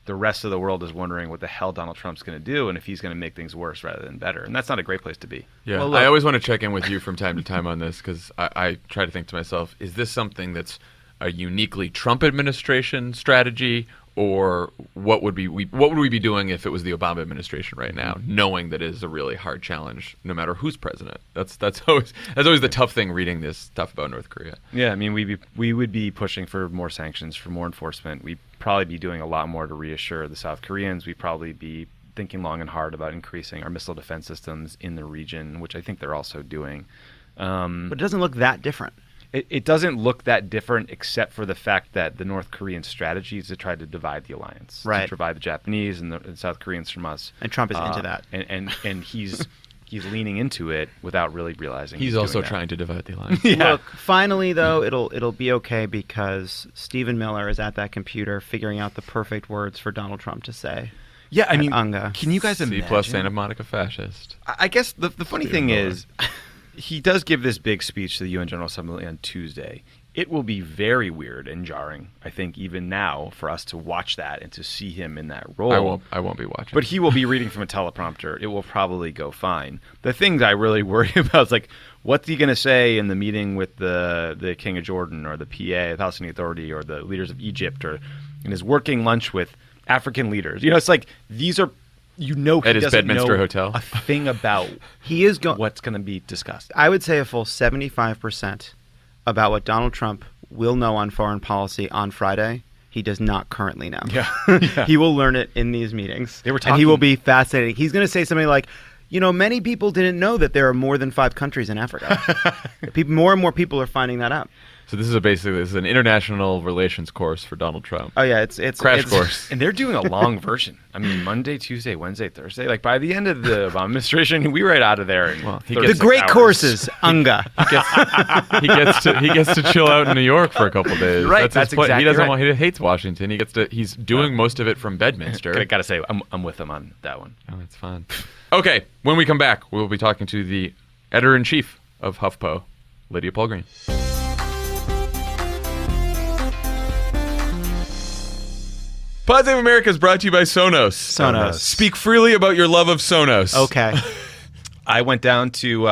[SPEAKER 3] The rest of the world is wondering what the hell Donald Trump's going to do and if he's going to make things worse rather than better. And that's not a great place to be.
[SPEAKER 1] Yeah,
[SPEAKER 2] Well, look,
[SPEAKER 1] I always want to check in with you from time to time on this because I try to think to myself, is this something that's a uniquely Trump administration strategy, or what would we be doing if it was the Obama administration right now, knowing that it is a really hard challenge no matter who's president? That's always the tough thing reading this stuff about North Korea.
[SPEAKER 3] Yeah, I mean, we would be pushing for more sanctions, for more enforcement. We'd probably be doing a lot more to reassure the South Koreans. We'd probably be thinking long and hard about increasing our missile defense systems in the region, which I think they're also doing.
[SPEAKER 2] But it doesn't look that different.
[SPEAKER 3] It doesn't look that different, except for the fact that the North Korean strategy is to try to divide the alliance,
[SPEAKER 2] right?
[SPEAKER 3] To divide the Japanese and the South Koreans from us.
[SPEAKER 2] And Trump is into that,
[SPEAKER 3] and he's leaning into it without really realizing
[SPEAKER 1] he's also trying to divide the alliance.
[SPEAKER 2] Yeah. Look, finally though, it'll be okay because Stephen Miller is at that computer figuring out the perfect words for Donald Trump to say.
[SPEAKER 3] Yeah, I
[SPEAKER 2] at
[SPEAKER 3] mean,
[SPEAKER 2] Unga.
[SPEAKER 3] can you guys
[SPEAKER 1] C
[SPEAKER 3] imagine?
[SPEAKER 1] plus Santa Monica fascist.
[SPEAKER 3] I guess the funny
[SPEAKER 1] Stephen
[SPEAKER 3] thing
[SPEAKER 1] Miller.
[SPEAKER 3] is, he does give this big speech to the UN General Assembly on Tuesday. It will be very weird and jarring, I think, even now, for us to watch that and to see him in that role.
[SPEAKER 1] I won't be watching.
[SPEAKER 3] But he will be reading from a teleprompter. It will probably go fine. The things I really worry about is like, what's he going to say in the meeting with the King of Jordan or the PA, the Palestinian Authority, or the leaders of Egypt, or in his working lunch with African leaders? You know, it's like these are, he
[SPEAKER 1] At his
[SPEAKER 3] doesn't
[SPEAKER 1] Bedminster
[SPEAKER 3] know
[SPEAKER 1] hotel.
[SPEAKER 3] a thing about
[SPEAKER 2] He is going.
[SPEAKER 3] what's going to be discussed.
[SPEAKER 2] I would say a full 75% about what Donald Trump will know on foreign policy on Friday. He does not currently know.
[SPEAKER 3] Yeah.
[SPEAKER 2] He will learn it in these meetings.
[SPEAKER 3] They were
[SPEAKER 2] and he will
[SPEAKER 3] talking-
[SPEAKER 2] be fascinating. He's going to say something like, many people didn't know that there are more than 5 countries in Africa. More and more people are finding that out.
[SPEAKER 1] So this is an international relations course for Donald Trump.
[SPEAKER 2] Oh yeah, it's
[SPEAKER 1] Crash
[SPEAKER 2] it's,
[SPEAKER 1] course.
[SPEAKER 3] And they're doing a long version. I mean, Monday, Tuesday, Wednesday, Thursday. Like, by the end of the Obama administration, we were right out of there. In
[SPEAKER 1] Well, he
[SPEAKER 3] 36
[SPEAKER 2] The great
[SPEAKER 3] hours.
[SPEAKER 2] courses, Unga.
[SPEAKER 1] He gets to chill out in New York for a couple days.
[SPEAKER 3] Right,
[SPEAKER 1] That's
[SPEAKER 3] that's
[SPEAKER 1] his plan. He
[SPEAKER 3] exactly
[SPEAKER 1] doesn't
[SPEAKER 3] right.
[SPEAKER 1] want. He hates Washington. He's doing most of it from Bedminster.
[SPEAKER 3] I gotta say, I'm with them on that one.
[SPEAKER 1] Oh, that's fun. Okay, when we come back, we'll be talking to the editor-in-chief of HuffPo, Lydia Polgreen. Pod Save America is brought to you by Sonos.
[SPEAKER 2] Sonos.
[SPEAKER 1] Speak freely about your love of Sonos.
[SPEAKER 2] Okay.
[SPEAKER 3] I went down to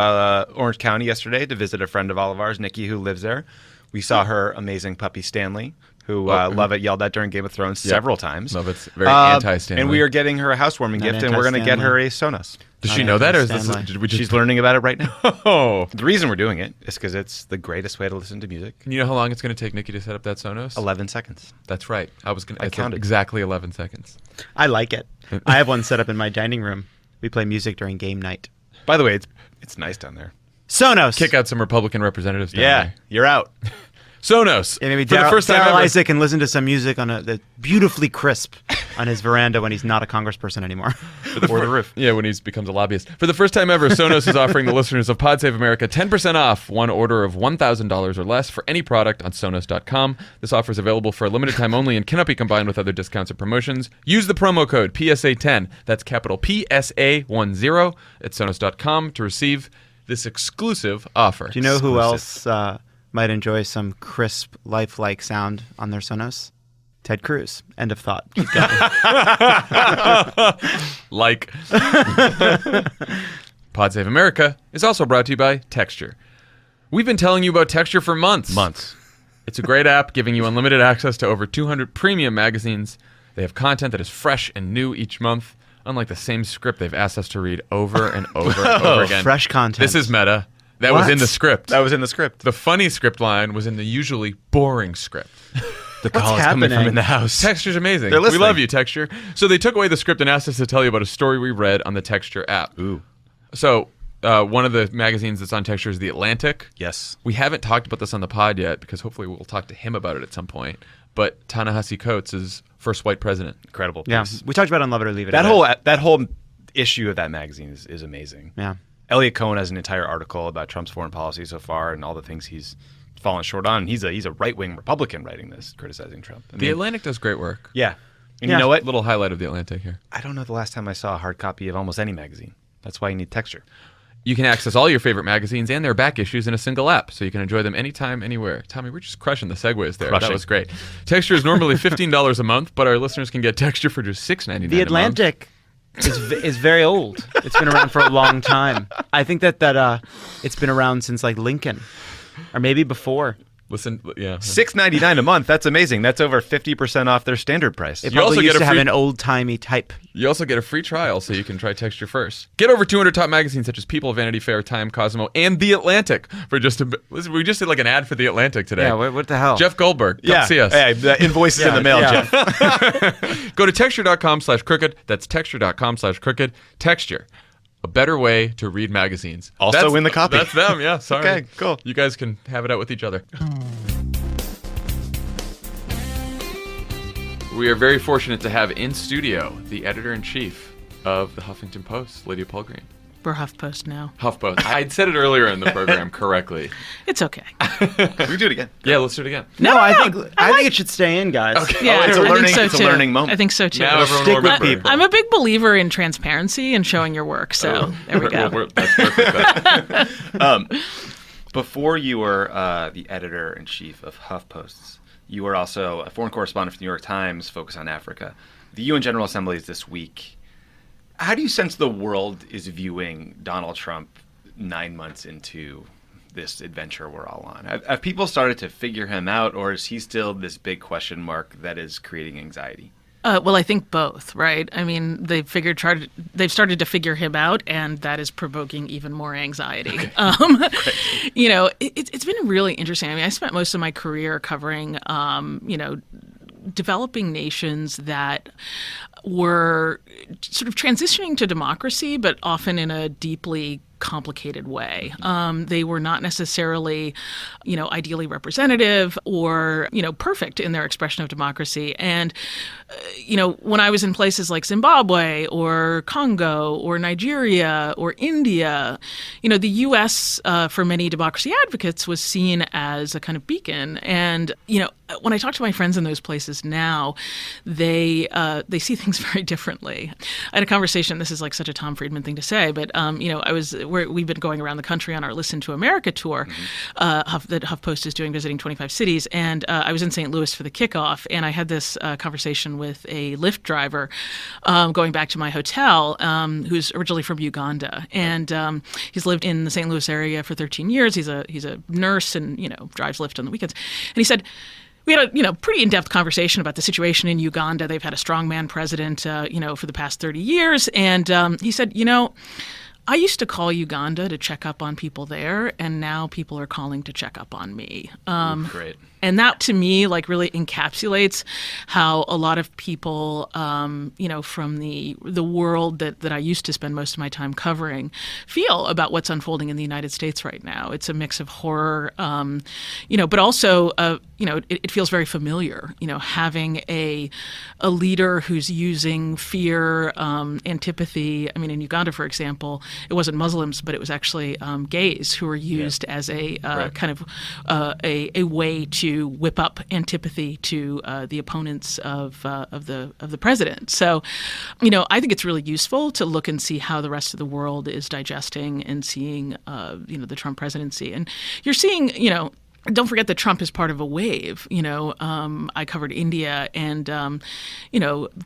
[SPEAKER 3] Orange County yesterday to visit a friend of all of ours, Nikki, who lives there. We saw her amazing puppy, Stanley, who Lovett yelled at during Game of Thrones several times.
[SPEAKER 1] Lovett's very anti-Stanley.
[SPEAKER 3] And we are getting her a housewarming
[SPEAKER 2] Not
[SPEAKER 3] gift, and we're going to get her a
[SPEAKER 2] anti-Stanley.
[SPEAKER 3] Sonos.
[SPEAKER 1] Does she know that, or is this?
[SPEAKER 2] Stanley.
[SPEAKER 1] Did we just?
[SPEAKER 3] She's learning about it right now.
[SPEAKER 1] Oh.
[SPEAKER 3] The reason we're doing it is because it's the greatest way to listen to music.
[SPEAKER 1] You know how long it's going to take Nikki to set up that Sonos?
[SPEAKER 3] 11 seconds.
[SPEAKER 1] That's right. I
[SPEAKER 3] I counted.
[SPEAKER 1] exactly 11 seconds.
[SPEAKER 2] I like it. I have one set up in my dining room. We play music during game night.
[SPEAKER 3] By the way, it's nice down there.
[SPEAKER 2] Sonos.
[SPEAKER 1] Kick out some Republican representatives down there.
[SPEAKER 3] You're out.
[SPEAKER 1] Sonos.
[SPEAKER 2] Yeah, maybe
[SPEAKER 1] for the first time
[SPEAKER 2] Daryl
[SPEAKER 1] ever.
[SPEAKER 2] Isaac can listen to some music on that's beautifully crisp on his veranda when he's not a congressperson anymore.
[SPEAKER 3] Or the roof.
[SPEAKER 1] Yeah, when he becomes a lobbyist. For the first time ever, Sonos is offering the listeners of Pod Save America 10% off one order of $1,000 or less for any product on Sonos.com. This offer is available for a limited time only and cannot be combined with other discounts or promotions. Use the promo code PSA10, that's capital PSA10, at Sonos.com to receive this exclusive offer.
[SPEAKER 2] Do you know who
[SPEAKER 3] Exclusive.
[SPEAKER 2] else might enjoy some crisp, lifelike sound on their Sonos? Ted Cruz. End of thought. Keep going.
[SPEAKER 1] Like. Pod Save America is also brought to you by Texture. We've been telling you about Texture for months. It's a great app giving you unlimited access to over 200 premium magazines. They have content that is fresh and new each month, unlike the same script they've asked us to read over and over and over again.
[SPEAKER 2] Fresh content.
[SPEAKER 1] This is meta. That was
[SPEAKER 2] What?
[SPEAKER 1] in the script.
[SPEAKER 3] That was in the script.
[SPEAKER 1] The funny script line was in the usually boring script.
[SPEAKER 3] The
[SPEAKER 2] What's
[SPEAKER 3] call is coming from
[SPEAKER 2] happening?
[SPEAKER 3] in the house.
[SPEAKER 1] Texture's amazing.
[SPEAKER 3] They're
[SPEAKER 1] We
[SPEAKER 3] listening.
[SPEAKER 1] love you, Texture. So they took away the script and asked us to tell you about a story we read on the Texture app.
[SPEAKER 3] Ooh.
[SPEAKER 1] So one of the magazines that's on Texture is The Atlantic.
[SPEAKER 3] Yes.
[SPEAKER 1] We haven't talked about this on the pod yet because hopefully we'll talk to him about it at some point. But Ta-Nehisi Coates is first white president.
[SPEAKER 3] Incredible.
[SPEAKER 2] Yeah.
[SPEAKER 3] piece.
[SPEAKER 2] We talked about it on Love It or Leave It.
[SPEAKER 3] That whole issue of that magazine is amazing.
[SPEAKER 2] Yeah.
[SPEAKER 3] Elliot Cohen has an entire article about Trump's foreign policy so far and all the things he's fallen short on. He's a right-wing Republican writing this, criticizing Trump. I
[SPEAKER 1] The
[SPEAKER 3] mean,
[SPEAKER 1] Atlantic does great work.
[SPEAKER 3] yeah. And
[SPEAKER 2] Yeah.
[SPEAKER 3] you know what?
[SPEAKER 1] Little highlight of The Atlantic here.
[SPEAKER 3] I don't know the last time I saw a hard copy of almost any magazine. That's why you need Texture.
[SPEAKER 1] You can access all your favorite magazines and their back issues in a single app, so you can enjoy them anytime, anywhere. Tommy, we're just crushing the segues there.
[SPEAKER 3] Crushing.
[SPEAKER 1] That was great. Texture is normally $15 a month, but our listeners can get Texture for just $6.99
[SPEAKER 2] The
[SPEAKER 1] a month.
[SPEAKER 2] Atlantic is very old. It's been around for a long time. I think that it's been around since like Lincoln, or maybe before.
[SPEAKER 1] Listen, yeah.
[SPEAKER 3] $6.99 a month. That's amazing. That's over 50% off their standard price.
[SPEAKER 2] It
[SPEAKER 1] You also
[SPEAKER 2] probably
[SPEAKER 1] get
[SPEAKER 2] used
[SPEAKER 1] a
[SPEAKER 2] to have
[SPEAKER 1] free-
[SPEAKER 2] an old-timey type.
[SPEAKER 1] You also get a free trial, so you can try Texture first. Get over 200 top magazines such as People, Vanity Fair, Time, Cosmo, and The Atlantic for just a. Listen, we just did like an ad for The Atlantic today.
[SPEAKER 2] Yeah, what the hell?
[SPEAKER 1] Jeff Goldberg, come see us.
[SPEAKER 3] Yeah, the invoice is in the mail,
[SPEAKER 2] yeah.
[SPEAKER 3] Jeff.
[SPEAKER 1] Go to texture.com/crooked. That's texture.com/crooked. Texture, a better way to read magazines.
[SPEAKER 3] Also in the copy.
[SPEAKER 1] That's them, yeah, sorry.
[SPEAKER 3] Okay, cool.
[SPEAKER 1] You guys can have it out with each other. We are very fortunate to have in studio the editor-in-chief of the Huffington Post, Lydia Polgreen.
[SPEAKER 4] We're HuffPost now.
[SPEAKER 1] HuffPost. I'd said it earlier in the program correctly.
[SPEAKER 4] It's okay.
[SPEAKER 3] Can we do it again?
[SPEAKER 1] Yeah, let's do it again.
[SPEAKER 2] No, I think it should stay in, guys.
[SPEAKER 1] Okay.
[SPEAKER 4] Yeah,
[SPEAKER 3] it's a
[SPEAKER 4] I
[SPEAKER 3] learning-
[SPEAKER 4] think so
[SPEAKER 3] it's a
[SPEAKER 4] too.
[SPEAKER 3] learning moment.
[SPEAKER 4] I think so too.
[SPEAKER 1] Now everyone
[SPEAKER 2] Stick
[SPEAKER 1] will
[SPEAKER 2] with
[SPEAKER 1] remember.
[SPEAKER 2] people.
[SPEAKER 4] I'm a big believer in transparency and showing your work. So there we go.
[SPEAKER 1] That's perfect.
[SPEAKER 3] Before you were the editor-in-chief of HuffPost, you were also a foreign correspondent for the New York Times, focused on Africa. The UN General Assembly is this week. How do you sense the world is viewing Donald Trump 9 months into this adventure we're all on? Have people started to figure him out, or is he still this big question mark that is creating anxiety?
[SPEAKER 4] Well, I think both, right? I mean, they've started to figure him out, and that is provoking even more anxiety. Okay. It's been really interesting. I mean, I spent most of my career covering, developing nations that were sort of transitioning to democracy, but often in a deeply complicated way. They were not necessarily, ideally representative or, perfect in their expression of democracy. And, when I was in places like Zimbabwe or Congo or Nigeria or India, the U.S. For many democracy advocates was seen as a kind of beacon. And, when I talk to my friends in those places now, they see things very differently. I had a conversation. This is like such a Tom Friedman thing to say, but we've been going around the country on our Listen to America tour that HuffPost is doing, visiting 25 cities, and I was in St. Louis for the kickoff, and I had this conversation with a Lyft driver going back to my hotel, who's originally from Uganda, and he's lived in the St. Louis area for 13 years. He's a nurse and drives Lyft on the weekends, and he said, we had a pretty in-depth conversation about the situation in Uganda. They've had a strongman president, for the past 30 years. And he said, I used to call Uganda to check up on people there, and now people are calling to check up on me.
[SPEAKER 3] Great.
[SPEAKER 4] And that, to me, really encapsulates how a lot of people, from the world that I used to spend most of my time covering, feel about what's unfolding in the United States right now. It's a mix of horror, but also, it feels very familiar. Having a leader who's using fear, antipathy. I mean, in Uganda, for example, it wasn't Muslims, but it was actually gays who were used as a kind of a way to whip up antipathy to the opponents of the president. So, I think it's really useful to look and see how the rest of the world is digesting and seeing, the Trump presidency. And you're seeing, don't forget that Trump is part of a wave. I covered India, and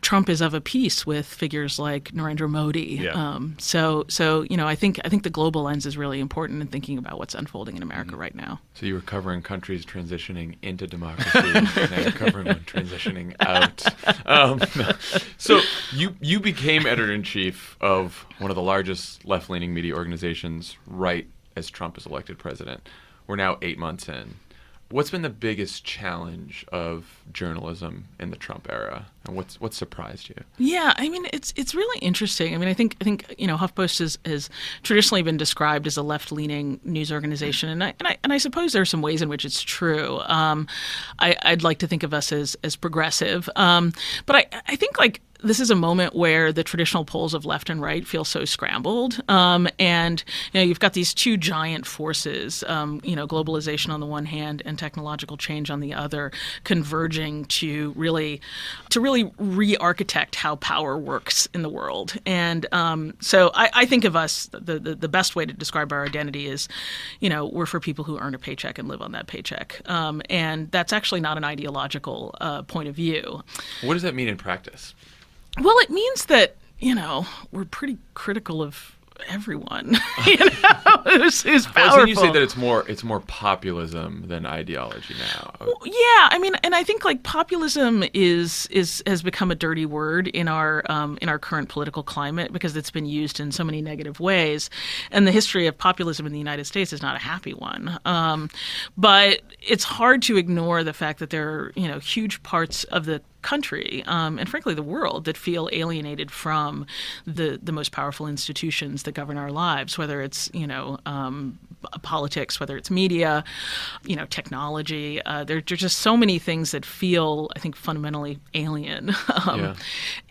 [SPEAKER 4] Trump is of a piece with figures like Narendra Modi.
[SPEAKER 3] Yeah.
[SPEAKER 4] So I think the global lens is really important in thinking about what's unfolding in America right now.
[SPEAKER 1] So you were covering countries transitioning into democracy, and now you're covering one transitioning out. So you became editor-in-chief of one of the largest left-leaning media organizations right as Trump is elected president. We're now 8 months in. What's been the biggest challenge of journalism in the Trump era, and what surprised you?
[SPEAKER 4] Yeah, I mean, it's really interesting. I mean, I think HuffPost has traditionally been described as a left-leaning news organization, and I suppose there are some ways in which it's true. I'd like to think of us as progressive, but I think this is a moment where the traditional poles of left and right feel so scrambled. And, you've got these two giant forces, globalization on the one hand and technological change on the other, converging to really re-architect how power works in the world. And so I think of us, the best way to describe our identity is, we're for people who earn a paycheck and live on that paycheck. And that's actually not an ideological point of view.
[SPEAKER 1] What does that mean in practice?
[SPEAKER 4] Well, it means that, we're pretty critical of everyone, who's powerful.
[SPEAKER 1] Well, so you say that it's more populism than ideology now.
[SPEAKER 4] Yeah, I mean, and I think populism has become a dirty word in our current political climate because it's been used in so many negative ways, and the history of populism in the United States is not a happy one. But it's hard to ignore the fact that there are huge parts of the country and frankly the world that feel alienated from the most powerful institutions that govern our lives, whether it's politics, whether it's media, technology. There are just so many things that feel, I think, fundamentally alien.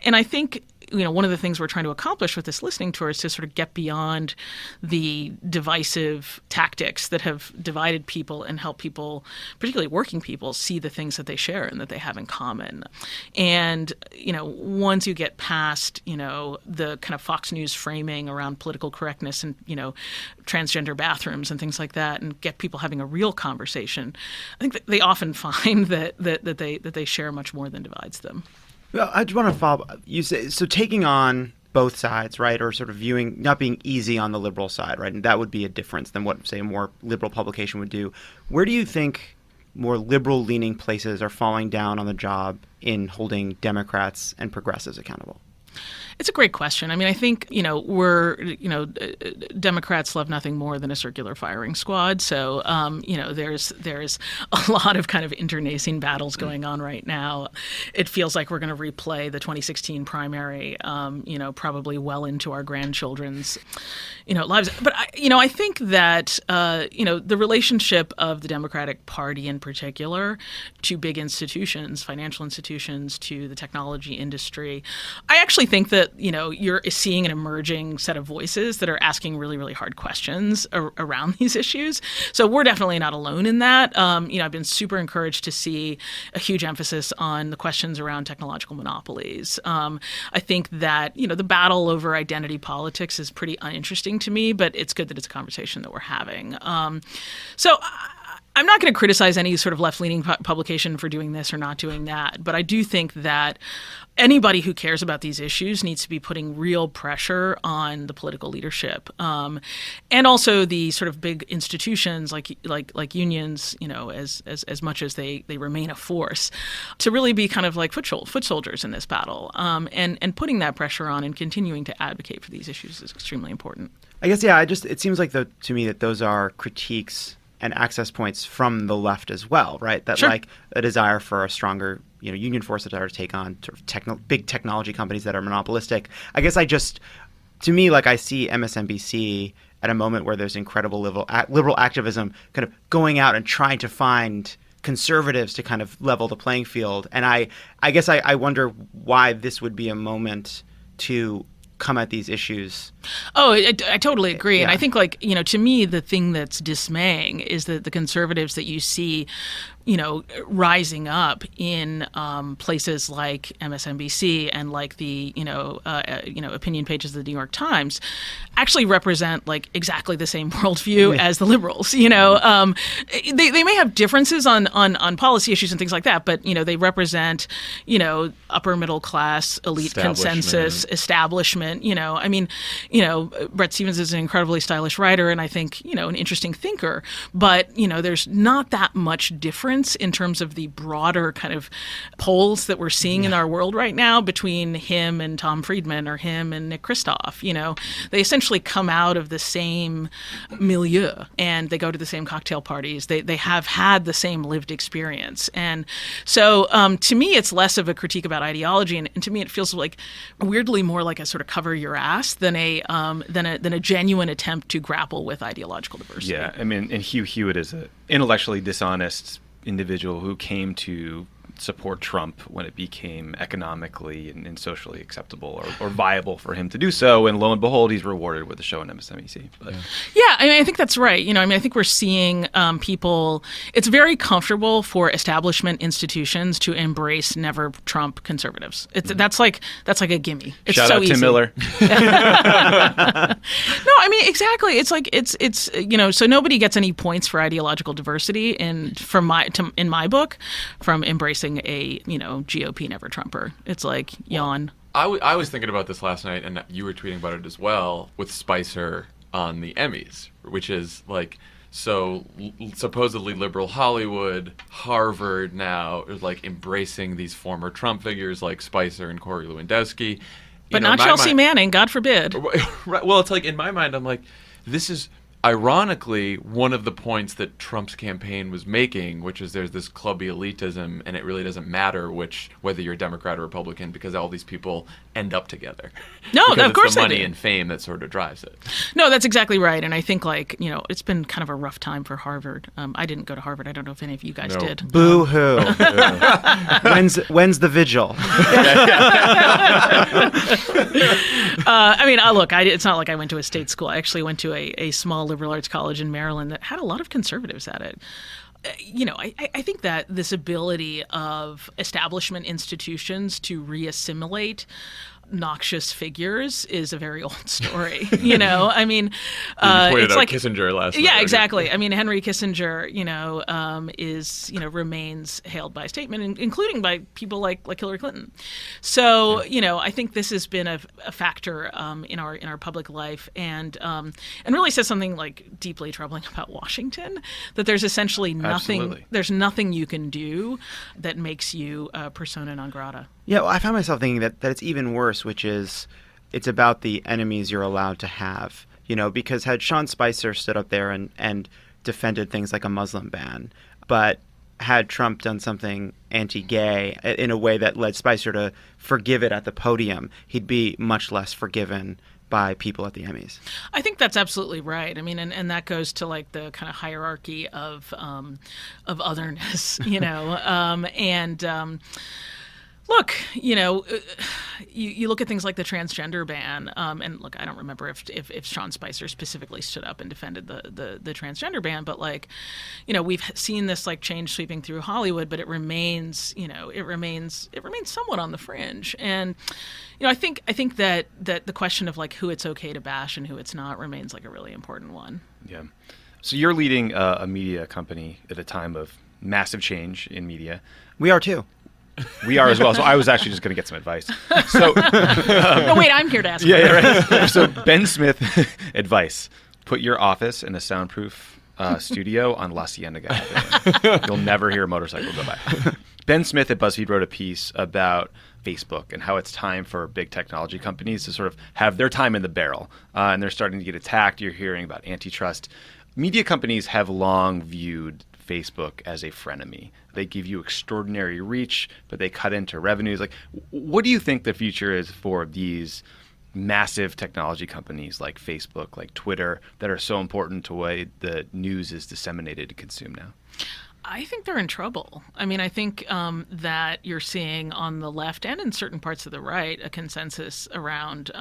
[SPEAKER 4] And I think one of the things we're trying to accomplish with this listening tour is to sort of get beyond the divisive tactics that have divided people and help people, particularly working people, see the things that they share and that they have in common. And, once you get past, the kind of Fox News framing around political correctness and, transgender bathrooms and things like that, and get people having a real conversation, I think that they often find that they share much more than divides them.
[SPEAKER 2] Well, I just want to follow up. You say, so taking on both sides, right, or sort of viewing, not being easy on the liberal side, right, and that would be a difference than what, say, a more liberal publication would do. Where do you think more liberal-leaning places are falling down on the job in holding Democrats and progressives accountable?
[SPEAKER 4] It's a great question. I mean, I think, Democrats love nothing more than a circular firing squad. So, there's a lot of kind of internecine battles going on right now. It feels like we're going to replay the 2016 primary, probably well into our grandchildren's, lives. But, I think that, the relationship of the Democratic Party in particular to big institutions, financial institutions, to the technology industry, I actually think that, you're seeing an emerging set of voices that are asking really, really hard questions around these issues. So we're definitely not alone in that. I've been super encouraged to see a huge emphasis on the questions around technological monopolies. I think that, the battle over identity politics is pretty uninteresting to me, but it's good that it's a conversation that we're having. So I'm not going to criticize any sort of left-leaning publication for doing this or not doing that, but I do think that anybody who cares about these issues needs to be putting real pressure on the political leadership, and also the sort of big institutions like unions, as much as they remain a force, to really be kind of like foot soldiers in this battle, and putting that pressure on and continuing to advocate for these issues is extremely important.
[SPEAKER 2] I guess, it seems like to me that those are critiques and access points from the left as well, right? That, sure, like a desire for a stronger, union force, a desire to take on sort of big technology companies that are monopolistic. I guess to me, I see MSNBC at a moment where there's incredible liberal activism kind of going out and trying to find conservatives to kind of level the playing field. And I guess I wonder why this would be a moment to come at these issues.
[SPEAKER 4] Oh, I totally agree.
[SPEAKER 2] Yeah.
[SPEAKER 4] And I think, to me, the thing that's dismaying is that the conservatives that you see, rising up in places like MSNBC and like the, opinion pages of the New York Times actually represent exactly the same worldview as the liberals. They may have differences on policy issues and things like that, but, they represent, upper middle class, elite consensus, establishment. Brett Stevens is an incredibly stylish writer and I think, an interesting thinker, but, there's not that much difference in terms of the broader kind of polls that we're seeing in our world right now between him and Tom Friedman or him and Nick Kristof. They essentially come out of the same milieu and they go to the same cocktail parties. They have had the same lived experience. And so to me, it's less of a critique about ideology. And to me, it feels weirdly more like a sort of cover your ass than a genuine attempt to grapple with ideological diversity.
[SPEAKER 3] Yeah, I mean, and Hugh Hewitt is an intellectually dishonest individual who came to support Trump when it became economically and socially acceptable or viable for him to do so. And lo and behold, he's rewarded with a show on MSNBC. But.
[SPEAKER 4] Yeah, I think that's right. I think we're seeing people, it's very comfortable for establishment institutions to embrace never Trump conservatives. That's like a gimme. It's
[SPEAKER 3] Shout
[SPEAKER 4] so
[SPEAKER 3] out
[SPEAKER 4] easy.
[SPEAKER 3] Tim Miller.
[SPEAKER 4] No, exactly. It's so nobody gets any points for ideological diversity in my book from embracing a GOP never Trumper. It's like yawn.
[SPEAKER 1] I was thinking about this last night, and you were tweeting about it as well, with Spicer on the Emmys, which is supposedly liberal Hollywood, Harvard now is embracing these former Trump figures like Spicer and Corey Lewandowski.
[SPEAKER 4] But not Chelsea Manning, God forbid.
[SPEAKER 1] Right. Well, it's in my mind, I'm like, this is ironically, one of the points that Trump's campaign was making, which is there's this clubby elitism, and it really doesn't matter whether you're Democrat or Republican, because all these people end up together.
[SPEAKER 4] No,
[SPEAKER 1] because
[SPEAKER 4] of course
[SPEAKER 1] it's the
[SPEAKER 4] they
[SPEAKER 1] money
[SPEAKER 4] do.
[SPEAKER 1] and fame that sort of drives it.
[SPEAKER 4] No, that's exactly right. And I think, it's been kind of a rough time for Harvard. I didn't go to Harvard. I don't know if any of you guys
[SPEAKER 1] No.
[SPEAKER 4] did.
[SPEAKER 2] Boo-hoo. When's the vigil?
[SPEAKER 4] It's not like I went to a state school. I actually went to a small liberal arts college in Maryland that had a lot of conservatives at it. I think that this ability of establishment institutions to reassimilate noxious figures is a very old story.
[SPEAKER 1] You pointed
[SPEAKER 4] it's
[SPEAKER 1] out
[SPEAKER 4] like
[SPEAKER 1] Kissinger last night.
[SPEAKER 4] Yeah, exactly. I mean, Henry Kissinger, remains hailed by statement, including by people like Hillary Clinton. So, I think this has been a factor in our public life, and really says something like deeply troubling about Washington. That there's essentially nothing.
[SPEAKER 1] Absolutely.
[SPEAKER 4] There's nothing you can do that makes you persona non grata.
[SPEAKER 2] Yeah, well, I found myself thinking that it's even worse, which is it's about the enemies you're allowed to have. Because had Sean Spicer stood up there and defended things like a Muslim ban, but had Trump done something anti-gay in a way that led Spicer to forgive it at the podium, he'd be much less forgiven by people at the Emmys. I
[SPEAKER 4] think that's absolutely right. I mean, and that goes to like the kind of hierarchy of otherness, Look, you look at things like the transgender ban, and look, I don't remember if Sean Spicer specifically stood up and defended the transgender ban, but we've seen this change sweeping through Hollywood, but it remains somewhat on the fringe, and I think that the question of who it's okay to bash and who it's not remains a really important one.
[SPEAKER 3] Yeah. So you're leading a media company at a time of massive change in media.
[SPEAKER 2] We are too.
[SPEAKER 3] We are as well. So I was actually just going to get some advice. So,
[SPEAKER 4] no, wait, I'm here to ask.
[SPEAKER 3] Yeah, right. So Ben Smith advice: put your office in a soundproof studio on La Cienega Avenue. You'll never hear a motorcycle go by. Ben Smith at BuzzFeed wrote a piece about Facebook and how it's time for big technology companies to sort of have their time in the barrel, and they're starting to get attacked. You're hearing about antitrust. Media companies have long viewed Facebook as a frenemy. They give you extraordinary reach, but they cut into revenues. What do you think the future is for these massive technology companies like Facebook, like Twitter, that are so important to the way the news is disseminated and consumed now?
[SPEAKER 4] I think they're in trouble. I mean, I think that you're seeing on the left and in certain parts of the right a consensus around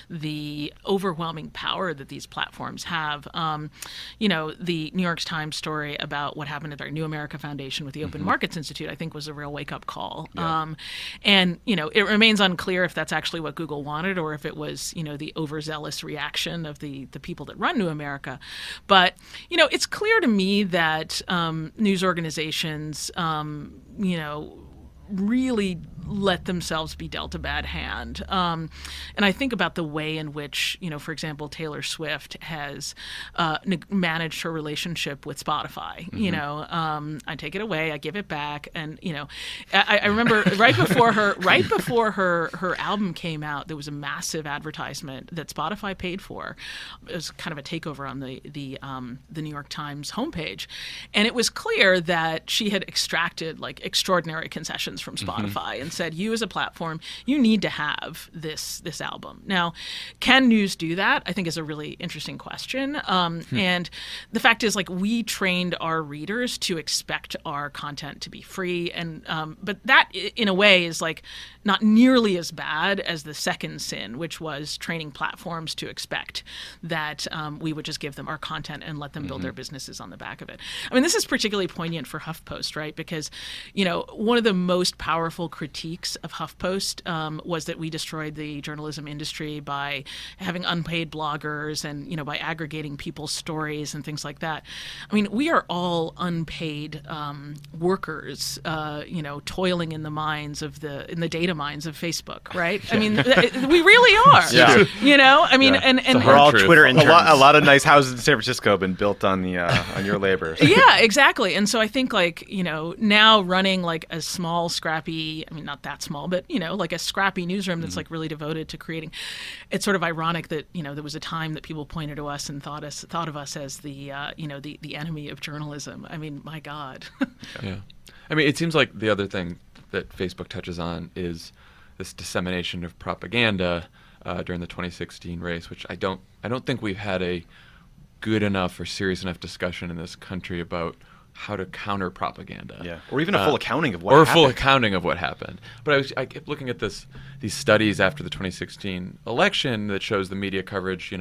[SPEAKER 4] the overwhelming power that these platforms have. The New York Times story about what happened at our New America Foundation with the Open Markets Institute, I think, was a real wake-up call. Yeah. It remains unclear if that's actually what Google wanted or if it was, the overzealous reaction of the people that run New America. But, it's clear to me that news organizations, really let themselves be dealt a bad hand. And I think about the way in which, for example, Taylor Swift has managed her relationship with Spotify. I take it away, I give it back. And, I remember right before her album came out, there was a massive advertisement that Spotify paid for. It was kind of a takeover on the New York Times homepage. And it was clear that she had extracted extraordinary concessions from Spotify and said, you as a platform, you need to have this album. Now, can news do that? I think is a really interesting question. And the fact is, we trained our readers to expect our content to be free. And but that, in a way, is not nearly as bad as the second sin, which was training platforms to expect that we would just give them our content and let them build their businesses on the back of it. I mean, this is particularly poignant for HuffPost, right? Because, one of the most powerful critiques of HuffPost was that we destroyed the journalism industry by having unpaid bloggers and, by aggregating people's stories and things like that. I mean, we are all unpaid workers, toiling in the mines of in the data mines of Facebook, right? I mean, we really are.
[SPEAKER 3] Yeah.
[SPEAKER 4] I mean, and
[SPEAKER 2] we're all
[SPEAKER 1] truth.
[SPEAKER 2] Twitter interns.
[SPEAKER 3] A lot of nice houses in San Francisco have been built on the on your labor.
[SPEAKER 4] Yeah, exactly. And so I think now running a small, scrappy, I mean, not that small, but, like a scrappy newsroom that's like really devoted to creating. It's sort of ironic that, there was a time that people pointed to us and thought of us as the enemy of journalism. I mean, my God.
[SPEAKER 1] Yeah. I mean, it seems like the other thing that Facebook touches on is this dissemination of propaganda during the 2016 race, which I don't think we've had a good enough or serious enough discussion in this country about how to counter propaganda.
[SPEAKER 3] Yeah, or even a full accounting of what
[SPEAKER 1] happened.
[SPEAKER 3] happened.
[SPEAKER 1] Or a full accounting of what happened. But I kept looking at these studies after the 2016 election that shows the media coverage,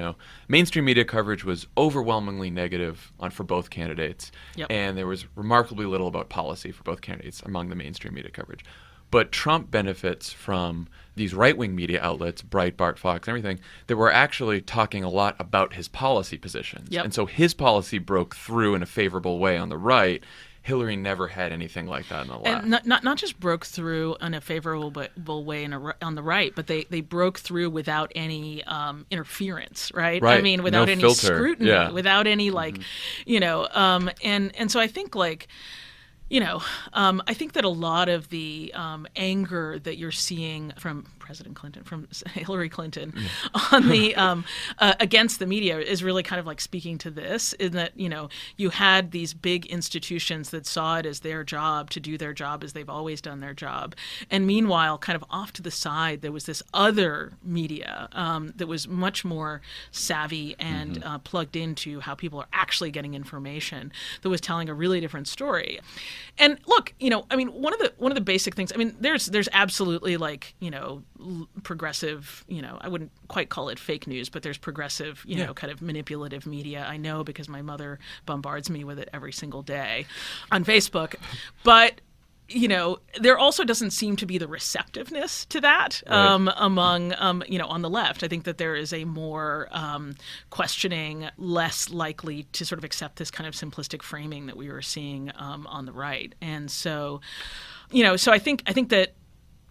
[SPEAKER 1] mainstream media coverage was overwhelmingly negative for both candidates.
[SPEAKER 4] Yep.
[SPEAKER 1] And there was remarkably little about policy for both candidates among the mainstream media coverage. But Trump benefits from these right-wing media outlets, Breitbart, Fox, everything, that were actually talking a lot about his policy positions.
[SPEAKER 4] Yep.
[SPEAKER 1] And so his policy broke through in a favorable way on the right. Hillary never had anything like that on the left.
[SPEAKER 4] And not just broke through in a favorable way on the right, but they broke through without any interference, right?
[SPEAKER 1] Right.
[SPEAKER 4] I mean, without
[SPEAKER 1] No
[SPEAKER 4] any
[SPEAKER 1] filter.
[SPEAKER 4] scrutiny,
[SPEAKER 1] Yeah.
[SPEAKER 4] without any and so I think I think that a lot of the anger that you're seeing from from Hillary Clinton, on the against the media is really kind of like speaking to this, in that you had these big institutions that saw it as their job to do their job as they've always done their job, and meanwhile, kind of off to the side, there was this other media that was much more savvy and plugged into how people are actually getting information, that was telling a really different story. And look, I mean, one of the basic things. I mean, there's absolutely progressive. I wouldn't quite call it fake news, but there's progressive, kind of manipulative media. I know because my mother bombards me with it every single day on Facebook, but. There also doesn't seem to be the receptiveness to that among, on the left. I think that there is a more questioning, less likely to sort of accept this kind of simplistic framing that we were seeing on the right. And so, so I think that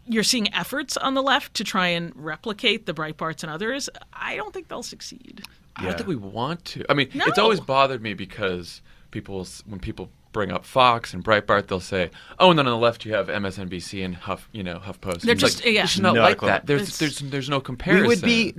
[SPEAKER 4] you're seeing efforts on the left to try and replicate the Breitbarts and others. I don't think they'll succeed.
[SPEAKER 1] I don't think we want to. I mean,
[SPEAKER 4] No.
[SPEAKER 1] It's always bothered me because when people bring up Fox and Breitbart, they'll say, "Oh, and then on the left you have MSNBC and HuffPost."
[SPEAKER 4] They're
[SPEAKER 1] It's
[SPEAKER 4] just
[SPEAKER 1] like,
[SPEAKER 4] yeah.
[SPEAKER 1] it's not
[SPEAKER 3] No
[SPEAKER 1] like
[SPEAKER 3] clue.
[SPEAKER 1] that. There's no comparison.
[SPEAKER 2] We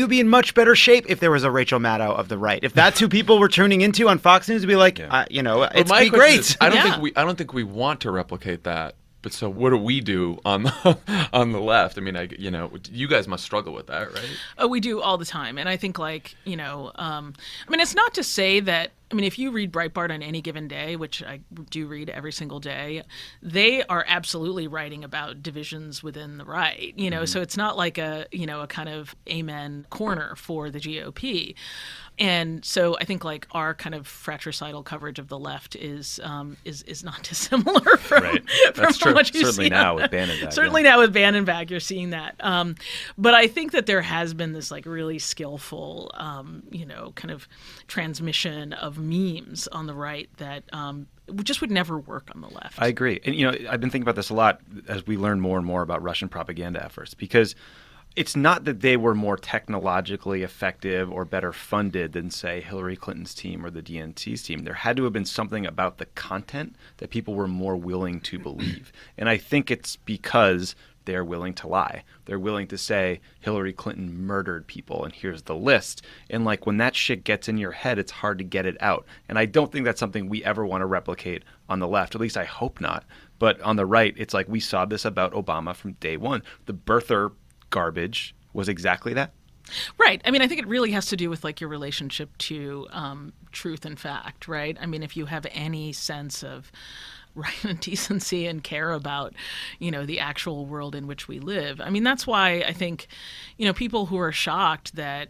[SPEAKER 2] would be in much better shape if there was a Rachel Maddow of the right. If that's who people were tuning into on Fox News, it'd be like,
[SPEAKER 1] But
[SPEAKER 2] it's
[SPEAKER 1] my
[SPEAKER 2] be
[SPEAKER 1] question
[SPEAKER 2] great.
[SPEAKER 1] is, I
[SPEAKER 4] Yeah.
[SPEAKER 1] don't think we want to replicate that. But so what do we do on the left? I mean, you guys must struggle with that, right?
[SPEAKER 4] Oh, we do all the time. And I think it's not to say that, if you read Breitbart on any given day, which I do read every single day, they are absolutely writing about divisions within the right, so it's not like a kind of amen corner for the GOP. And so I think our kind of fratricidal coverage of the left is not dissimilar from,
[SPEAKER 3] Right.
[SPEAKER 4] from
[SPEAKER 3] That's true.
[SPEAKER 4] what you
[SPEAKER 3] Certainly
[SPEAKER 4] see.
[SPEAKER 3] now with Bannon back,
[SPEAKER 4] Certainly now with Bannon back, you're seeing that. But I think that there has been this really skillful, kind of transmission of memes on the right that just would never work on the left.
[SPEAKER 3] I agree. And, I've been thinking about this a lot as we learn more and more about Russian propaganda efforts, because it's not that they were more technologically effective or better funded than, say, Hillary Clinton's team or the DNC's team. There had to have been something about the content that people were more willing to believe. And I think it's because they're willing to lie. They're willing to say Hillary Clinton murdered people and here's the list. And when that shit gets in your head, it's hard to get it out. And I don't think that's something we ever want to replicate on the left. At least I hope not. But on the right, it's like we saw this about Obama from day one. The birther garbage was exactly that.
[SPEAKER 4] Right. I think it really has to do with your relationship to truth and fact, right? If you have any sense of right and decency and care about, the actual world in which we live. That's why I think, people who are shocked that,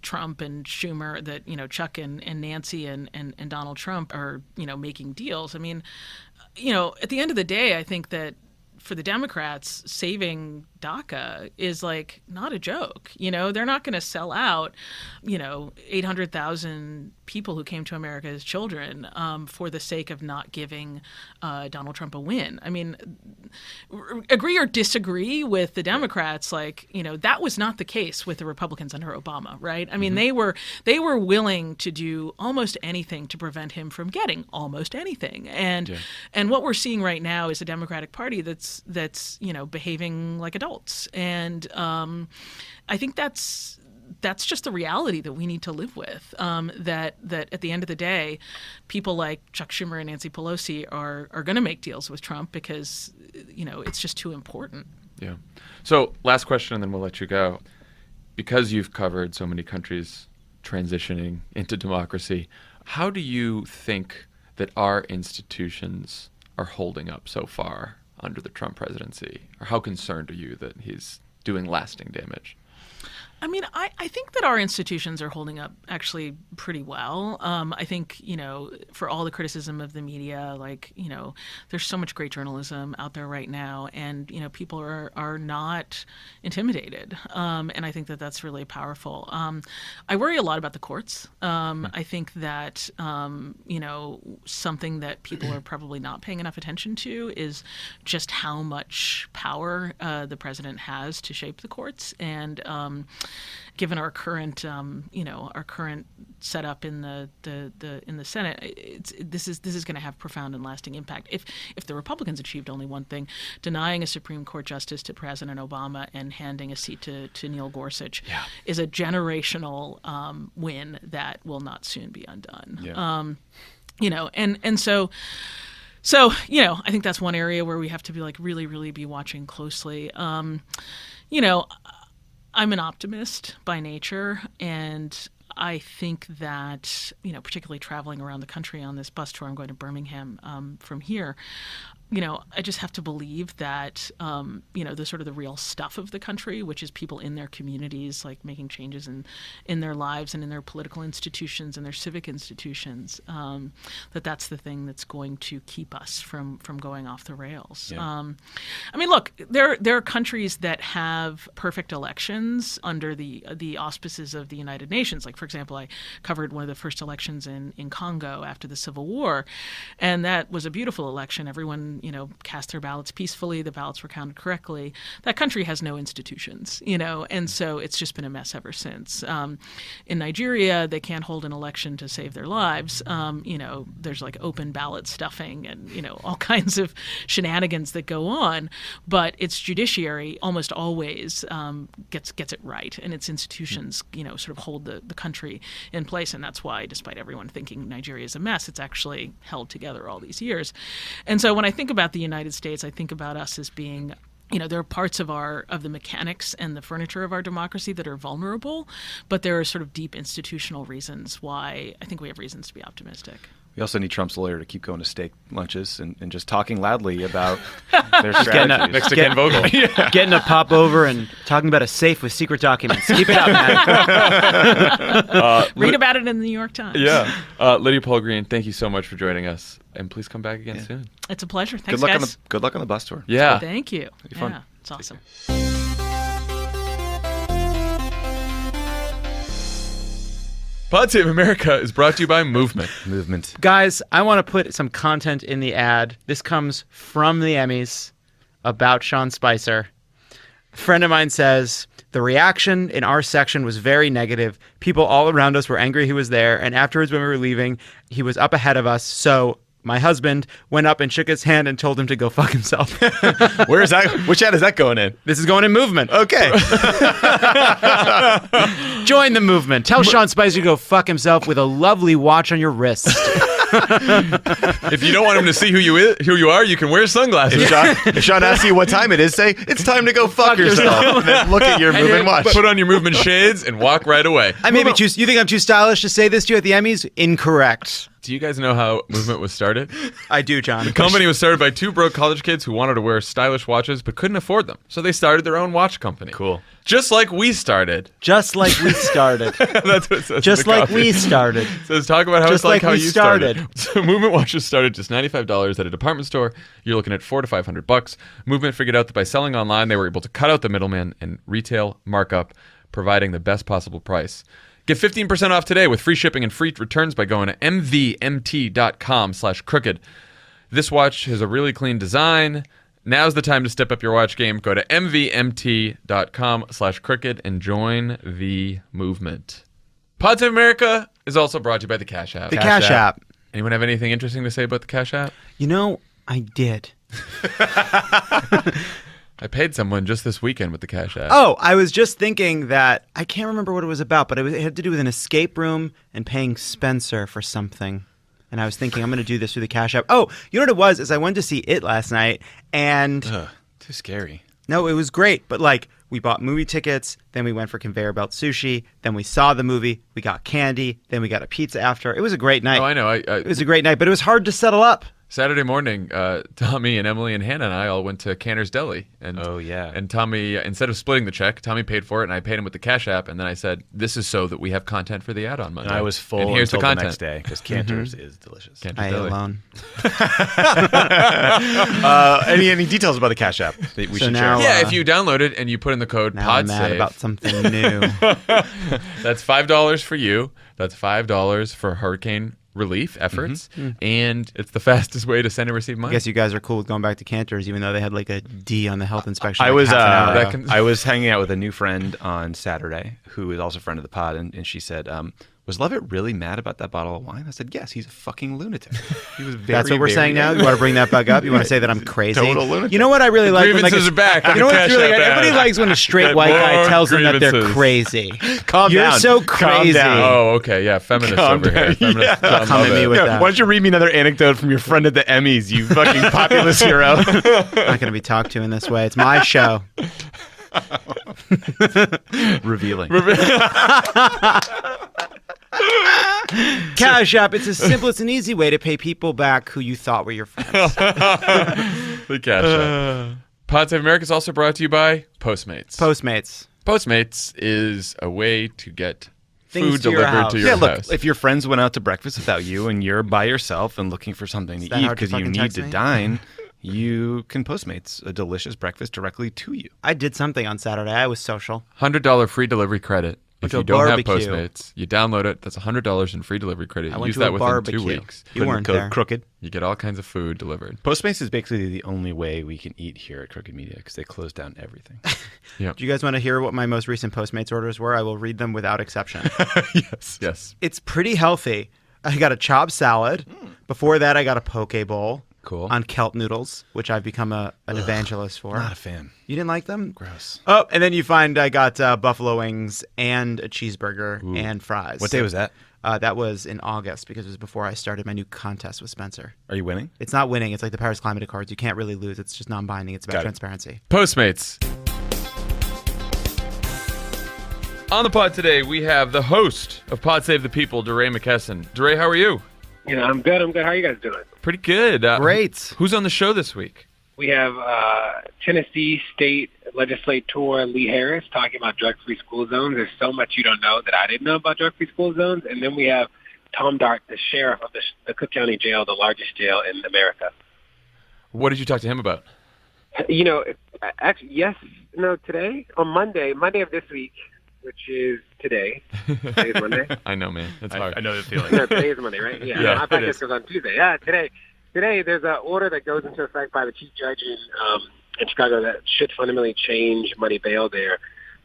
[SPEAKER 4] Trump and Schumer, that, Chuck and Nancy and Donald Trump are, making deals. At the end of the day, I think that for the Democrats, saving DACA is like not a joke. They're not going to sell out, 800,000 people who came to America as children for the sake of not giving Donald Trump a win. I mean, agree or disagree with the Democrats, that was not the case with the Republicans under Obama, right? I mean, they were willing to do almost anything to prevent him from getting almost anything. And what we're seeing right now is a Democratic Party that's behaving like adults. And I think that's just the reality that we need to live with. That at the end of the day, people like Chuck Schumer and Nancy Pelosi are going to make deals with Trump because it's just too important.
[SPEAKER 1] Yeah. So last question, and then we'll let you go. Because you've covered so many countries transitioning into democracy, how do you think that our institutions are holding up so far under the Trump presidency? Or how concerned are you that he's doing lasting damage?
[SPEAKER 4] I mean, I think that our institutions are holding up actually pretty well. I think, for all the criticism of the media, there's so much great journalism out there right now, and, people are not intimidated. And I think that that's really powerful. I worry a lot about the courts. I think that, something that people are probably not paying enough attention to is just how much power the president has to shape the courts. And given our current, our current setup in the Senate, this is going to have profound and lasting impact. If the Republicans achieved only one thing, denying a Supreme Court justice to President Obama and handing a seat to Neil Gorsuch is a generational win that will not soon be undone. So I think that's one area where we have to be really, really be watching closely. I'm an optimist by nature, and I think that, particularly traveling around the country on this bus tour, I'm going to Birmingham from here, I just have to believe that, the sort of the real stuff of the country, which is people in their communities, making changes in their lives and in their political institutions and their civic institutions, that's the thing that's going to keep us from going off the rails.
[SPEAKER 3] Yeah.
[SPEAKER 4] Look, there are countries that have perfect elections under the auspices of the United Nations. For example, I covered one of the first elections in Congo after the Civil War, and that was a beautiful election. Everyone cast their ballots peacefully. The ballots were counted correctly. That country has no institutions, and so it's just been a mess ever since. In Nigeria, they can't hold an election to save their lives. There's open ballot stuffing and, all kinds of shenanigans that go on, but its judiciary almost always gets it right, and its institutions, sort of hold the country in place, and that's why, despite everyone thinking Nigeria is a mess, it's actually held together all these years. And so when I think about the United States, I think about us as being, there are parts of the mechanics and the furniture of our democracy that are vulnerable, but there are sort of deep institutional reasons why I think we have reasons to be optimistic.
[SPEAKER 3] We also need Trump's lawyer to keep going to steak lunches and just talking loudly about their strategies.
[SPEAKER 1] Mexican Vogel.
[SPEAKER 2] Getting a pop over and talking about a safe with secret documents. Keep it up, man.
[SPEAKER 4] Read about it in the New York Times.
[SPEAKER 1] Yeah. Lydia Paul-Green, thank you so much for joining us. And please come back again soon.
[SPEAKER 4] It's a pleasure. Thanks,
[SPEAKER 3] good luck
[SPEAKER 4] guys.
[SPEAKER 3] Good luck on the bus tour.
[SPEAKER 1] Yeah.
[SPEAKER 4] Thank you.
[SPEAKER 3] It'll be fun.
[SPEAKER 4] Yeah, it's awesome.
[SPEAKER 1] Pod Save America is brought to you by Movement.
[SPEAKER 2] Guys, I want to put some content in the ad. This comes from the Emmys about Sean Spicer. A friend of mine says, the reaction in our section was very negative. People all around us were angry he was there. And afterwards, when we were leaving, he was up ahead of us. So my husband went up and shook his hand and told him to go fuck himself.
[SPEAKER 3] Where is that? Which ad is that going in?
[SPEAKER 2] This is going in Movement.
[SPEAKER 3] Okay.
[SPEAKER 2] Join the movement. Tell Sean Spicer to go fuck himself with a lovely watch on your wrist.
[SPEAKER 1] If you don't want him to see who you are, you can wear sunglasses.
[SPEAKER 3] If Sean asks you what time it is, say, it's time to go fuck yourself. And then look at your Movement watch.
[SPEAKER 1] Put on your Movement shades and walk right away.
[SPEAKER 2] You think I'm too stylish to say this to you at the Emmys? Incorrect.
[SPEAKER 1] Do you guys know how Movement was started?
[SPEAKER 2] I do, John.
[SPEAKER 1] The company was started by two broke college kids who wanted to wear stylish watches but couldn't afford them. So they started their own watch company.
[SPEAKER 3] Cool.
[SPEAKER 1] Just like we started.
[SPEAKER 2] Just like we started.
[SPEAKER 1] That's what it says.
[SPEAKER 2] Just
[SPEAKER 1] in the
[SPEAKER 2] like
[SPEAKER 1] copy.
[SPEAKER 2] we started.
[SPEAKER 1] It says talk about how
[SPEAKER 2] Just
[SPEAKER 1] it's like
[SPEAKER 2] like
[SPEAKER 1] how
[SPEAKER 2] we
[SPEAKER 1] you
[SPEAKER 2] started.
[SPEAKER 1] So Movement watches started just $95 at a department store. You're looking at $400 to $500. Movement figured out that by selling online, they were able to cut out the middleman and retail markup, providing the best possible price. Get 15% off today with free shipping and free returns by going to mvmt.com/crooked. This watch has a really clean design. Now's the time to step up your watch game. Go to mvmt.com/crooked and join the movement. Pods of America is also brought to you by the Cash App.
[SPEAKER 2] The Cash App.
[SPEAKER 1] Anyone have anything interesting to say about the Cash App?
[SPEAKER 2] You know, I did.
[SPEAKER 1] I paid someone just this weekend with the Cash App.
[SPEAKER 2] Oh, I was just thinking that I can't remember what it was about, but it had to do with an escape room and paying Spencer for something. And I was thinking, I'm going to do this through the Cash App. Oh, you know what it was? Is I went to see It last night, and
[SPEAKER 3] Too scary.
[SPEAKER 2] no, it was great. But like, we bought movie tickets, then we went for conveyor belt sushi, then we saw the movie, we got candy, then we got a pizza after. It was a great night.
[SPEAKER 1] Oh, I know.
[SPEAKER 2] It was a great night, but it was hard to settle up.
[SPEAKER 1] Saturday morning, Tommy and Emily and Hannah and I all went to Canner's Deli. And,
[SPEAKER 3] Oh, yeah.
[SPEAKER 1] And Tommy, instead of splitting the check, Tommy paid for it, and I paid him with the Cash App. And then I said, this is so that we have content for the ad on Monday.
[SPEAKER 3] And I was full
[SPEAKER 1] and here's
[SPEAKER 3] until
[SPEAKER 1] the content.
[SPEAKER 3] next day because Cantor's is delicious.
[SPEAKER 1] Cantor's
[SPEAKER 2] I ate
[SPEAKER 1] Deli.
[SPEAKER 2] alone.
[SPEAKER 3] Any details about the Cash App that we
[SPEAKER 2] So
[SPEAKER 3] should
[SPEAKER 2] now,
[SPEAKER 3] share?
[SPEAKER 1] Yeah, if you download it and you put in the code
[SPEAKER 2] Now I'm mad
[SPEAKER 1] PODSAVE,
[SPEAKER 2] about something new.
[SPEAKER 1] that's $5 for you. That's $5 for hurricane relief efforts. And it's the fastest way to send and receive
[SPEAKER 2] I
[SPEAKER 1] money.
[SPEAKER 2] guess you guys are cool with going back to Cantor's, even though they had like a D on the health inspection.
[SPEAKER 3] I
[SPEAKER 2] like
[SPEAKER 3] was
[SPEAKER 2] half an hour
[SPEAKER 1] that
[SPEAKER 2] ago.
[SPEAKER 1] can-
[SPEAKER 3] I was hanging out with a new friend on Saturday who is also a friend of the pod, and she said, "Was Lovett really mad about that bottle of wine?" I said, "Yes, he's a fucking lunatic." He was very,
[SPEAKER 2] That's what we're
[SPEAKER 3] very
[SPEAKER 2] saying now.
[SPEAKER 3] angry.
[SPEAKER 2] You want to bring that back up? You want to say that I'm crazy?
[SPEAKER 3] Total lunatic.
[SPEAKER 2] You know what I really like? When, like,
[SPEAKER 1] grievances are back on
[SPEAKER 2] You know
[SPEAKER 1] the
[SPEAKER 2] what's
[SPEAKER 1] Cash
[SPEAKER 2] really
[SPEAKER 1] App
[SPEAKER 2] good? Everybody
[SPEAKER 1] ad.
[SPEAKER 2] likes when a straight
[SPEAKER 1] Get
[SPEAKER 2] white guy
[SPEAKER 1] more
[SPEAKER 2] tells them that they're
[SPEAKER 1] grievances.
[SPEAKER 2] crazy.
[SPEAKER 3] Calm
[SPEAKER 2] You're
[SPEAKER 3] down.
[SPEAKER 2] so
[SPEAKER 3] Calm
[SPEAKER 2] crazy.
[SPEAKER 3] down.
[SPEAKER 1] Oh, okay. Yeah, feminist
[SPEAKER 3] Calm
[SPEAKER 1] over here.
[SPEAKER 3] down.
[SPEAKER 1] Feminist
[SPEAKER 3] Yeah.
[SPEAKER 1] Jon
[SPEAKER 2] Come at me
[SPEAKER 1] Lovett.
[SPEAKER 2] with
[SPEAKER 3] Yeah,
[SPEAKER 2] that.
[SPEAKER 3] why don't you read me another anecdote from your friend at the Emmys, you fucking populist hero?
[SPEAKER 2] I'm not going to be talked to in this way. It's my show.
[SPEAKER 3] Revealing.
[SPEAKER 2] Cash App. It's a simple, it's an easy way to pay people back who you thought were your friends.
[SPEAKER 1] The Cash App. Pods of America is also brought to you by Postmates.
[SPEAKER 2] Postmates.
[SPEAKER 1] Postmates is a way to get
[SPEAKER 2] Things
[SPEAKER 1] food
[SPEAKER 2] to your
[SPEAKER 1] delivered
[SPEAKER 2] house.
[SPEAKER 1] to your
[SPEAKER 3] Yeah, look,
[SPEAKER 1] house.
[SPEAKER 3] if your friends went out to breakfast without you and you're by yourself and looking for something to
[SPEAKER 2] that
[SPEAKER 3] eat
[SPEAKER 2] hard to
[SPEAKER 3] because you
[SPEAKER 2] fucking
[SPEAKER 3] need
[SPEAKER 2] text
[SPEAKER 3] to
[SPEAKER 2] me?
[SPEAKER 3] dine, you can Postmates a delicious breakfast directly to you.
[SPEAKER 2] I did something on Saturday. I was social.
[SPEAKER 1] $100 free delivery credit. If
[SPEAKER 2] Went to
[SPEAKER 1] you
[SPEAKER 2] a
[SPEAKER 1] don't have
[SPEAKER 2] barbecue.
[SPEAKER 1] Postmates, you download it. That's $100 in free delivery credit.
[SPEAKER 2] I
[SPEAKER 1] You
[SPEAKER 2] went
[SPEAKER 1] use
[SPEAKER 2] to
[SPEAKER 1] that
[SPEAKER 2] a
[SPEAKER 1] within
[SPEAKER 2] barbecue.
[SPEAKER 1] 2 weeks.
[SPEAKER 2] You
[SPEAKER 3] Put in the
[SPEAKER 2] weren't
[SPEAKER 3] code
[SPEAKER 2] there.
[SPEAKER 3] Crooked.
[SPEAKER 1] You get all kinds of food delivered.
[SPEAKER 3] Postmates is basically the only way we can eat here at Crooked Media because they close down everything.
[SPEAKER 1] Yeah.
[SPEAKER 2] Do you guys want to hear what my most recent Postmates orders were? I will read them without exception.
[SPEAKER 1] Yes. Yes.
[SPEAKER 2] It's pretty healthy. I got a chopped salad. Before that, I got a poke bowl.
[SPEAKER 3] Cool.
[SPEAKER 2] On kelp noodles, which I've become an evangelist for.
[SPEAKER 3] Not a fan.
[SPEAKER 2] You didn't like them?
[SPEAKER 3] Gross.
[SPEAKER 2] Oh, and then you find I got buffalo wings and a cheeseburger and fries.
[SPEAKER 3] What day was that?
[SPEAKER 2] That was in August because it was before I started my new contest with Spencer.
[SPEAKER 3] Are you winning?
[SPEAKER 2] It's not winning. It's like the Paris Climate Accords. You can't really lose. It's just non-binding. It's about
[SPEAKER 3] Got it.
[SPEAKER 2] transparency.
[SPEAKER 1] Postmates. On the pod today, we have the host of Pod Save the People, DeRay McKesson. DeRay, how are you?
[SPEAKER 5] You know, I'm good. How are you guys doing?
[SPEAKER 1] Pretty good.
[SPEAKER 2] Great.
[SPEAKER 1] Who's on the show this week?
[SPEAKER 5] We have Tennessee State Legislator Lee Harris talking about drug-free school zones. There's so much you don't know that I didn't know about drug-free school zones. And then we have Tom Dart, the sheriff of the Cook County Jail, the largest jail in America.
[SPEAKER 1] What did you talk to him about?
[SPEAKER 5] You know, actually, today, on Monday of this week, which is today. Today's Monday.
[SPEAKER 1] I know, man. It's hard.
[SPEAKER 3] I know the feeling.
[SPEAKER 5] No, today is Monday, right? Yeah.
[SPEAKER 1] Yeah,
[SPEAKER 5] I
[SPEAKER 1] it
[SPEAKER 5] thought
[SPEAKER 1] is.
[SPEAKER 5] this was on Tuesday. Yeah, today there's an order that goes into effect by the chief judge in Chicago that should fundamentally change money bail there.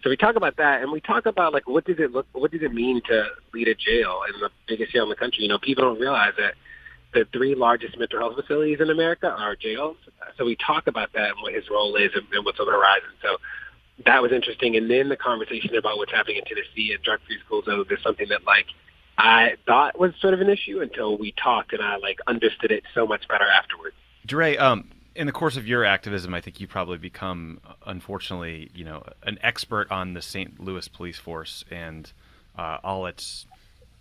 [SPEAKER 5] So we talk about that, and we talk about like what does it mean to lead a jail in the biggest jail in the country? You know, people don't realize that the 3 largest mental health facilities in America are jails. So we talk about that and what his role is and what's on the horizon. So that was interesting. And then the conversation about what's happening in Tennessee and drug-free school zones is something that like I thought was sort of an issue until we talked, and I like understood it so much better afterwards.
[SPEAKER 3] DeRay, in the course of your activism, I think you probably become, unfortunately, you know, an expert on the St. Louis police force and all its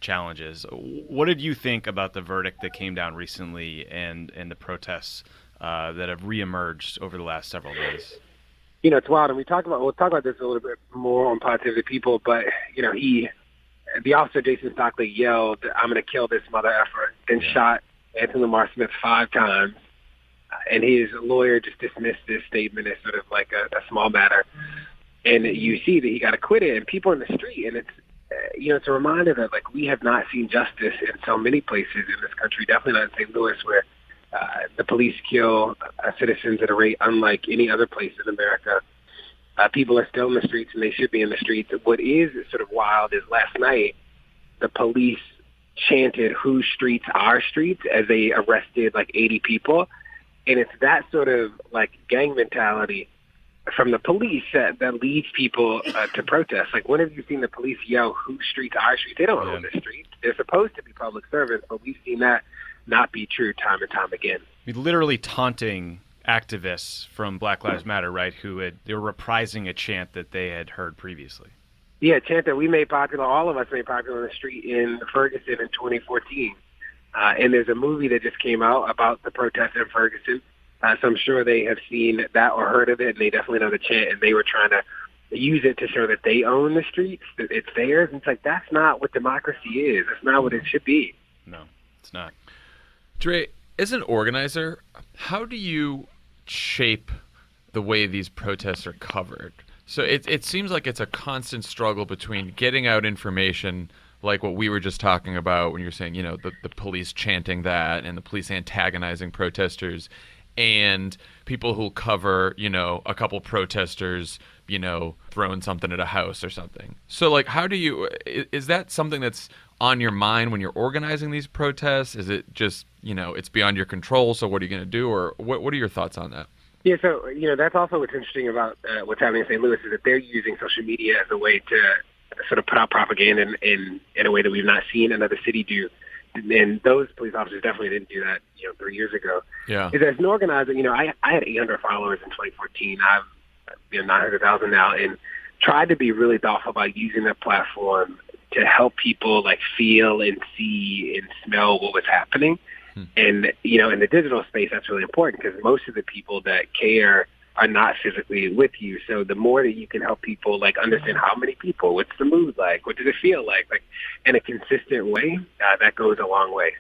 [SPEAKER 3] challenges. What did you think about the verdict that came down recently and the protests that have reemerged over the last several days?
[SPEAKER 5] It's wild, and we'll talk about this a little bit more on Positively People, but, the officer, Jason Stockley, yelled, "I'm going to kill this mother effer," and shot Anthony Lamar Smith 5 times. And his lawyer just dismissed this statement as sort of like a small matter. And you see that he got acquitted, and people in the street, and it's a reminder that, like, we have not seen justice in so many places in this country, definitely not in St. Louis, where the police kill citizens at a rate unlike any other place in America. People are still in the streets, and they should be in the streets. What is sort of wild is last night the police chanted "Whose streets are streets" as they arrested like 80 people. And it's that sort of like gang mentality from the police that leads people to protest. Like, when have you seen the police yell, "Whose streets are streets"? They don't own the streets. They're supposed to be public servants, but we've seen that not be true time and time again.
[SPEAKER 3] I mean, literally taunting activists from Black Lives Matter, right, they were reprising a chant that they had heard previously.
[SPEAKER 5] Yeah, a chant that we made popular, all of us made popular on the street in Ferguson in 2014. And there's a movie that just came out about the protests in Ferguson. So I'm sure they have seen that or heard of it, and they definitely know the chant, and they were trying to use it to show that they own the streets, that it's theirs. And it's like, that's not what democracy is. That's not what it should be.
[SPEAKER 3] No, it's not.
[SPEAKER 1] Dre, as an organizer, how do you shape the way these protests are covered? So it seems like it's a constant struggle between getting out information like what we were just talking about when you're saying, the police chanting that and the police antagonizing protesters, and people who'll cover, a couple protesters, throwing something at a house or something. So, like, how do you – is that something that's on your mind when you're organizing these protests? Is it just, it's beyond your control, so what are you going to do? Or what are your thoughts on that?
[SPEAKER 5] Yeah, so, that's also what's interesting about what's happening in St. Louis is that they're using social media as a way to sort of put out propaganda in a way that we've not seen another city do. And those police officers definitely didn't do that, 3 years ago.
[SPEAKER 1] Yeah.
[SPEAKER 5] As an organizer, I had 800 followers in 2014. I've 900,000 now, and tried to be really thoughtful about using that platform to help people like feel and see and smell what was happening. And, in the digital space, that's really important because most of the people that care are not physically with you. So the more that you can help people like understand how many people, what's the mood like, what does it feel like in a consistent way, that goes a long way.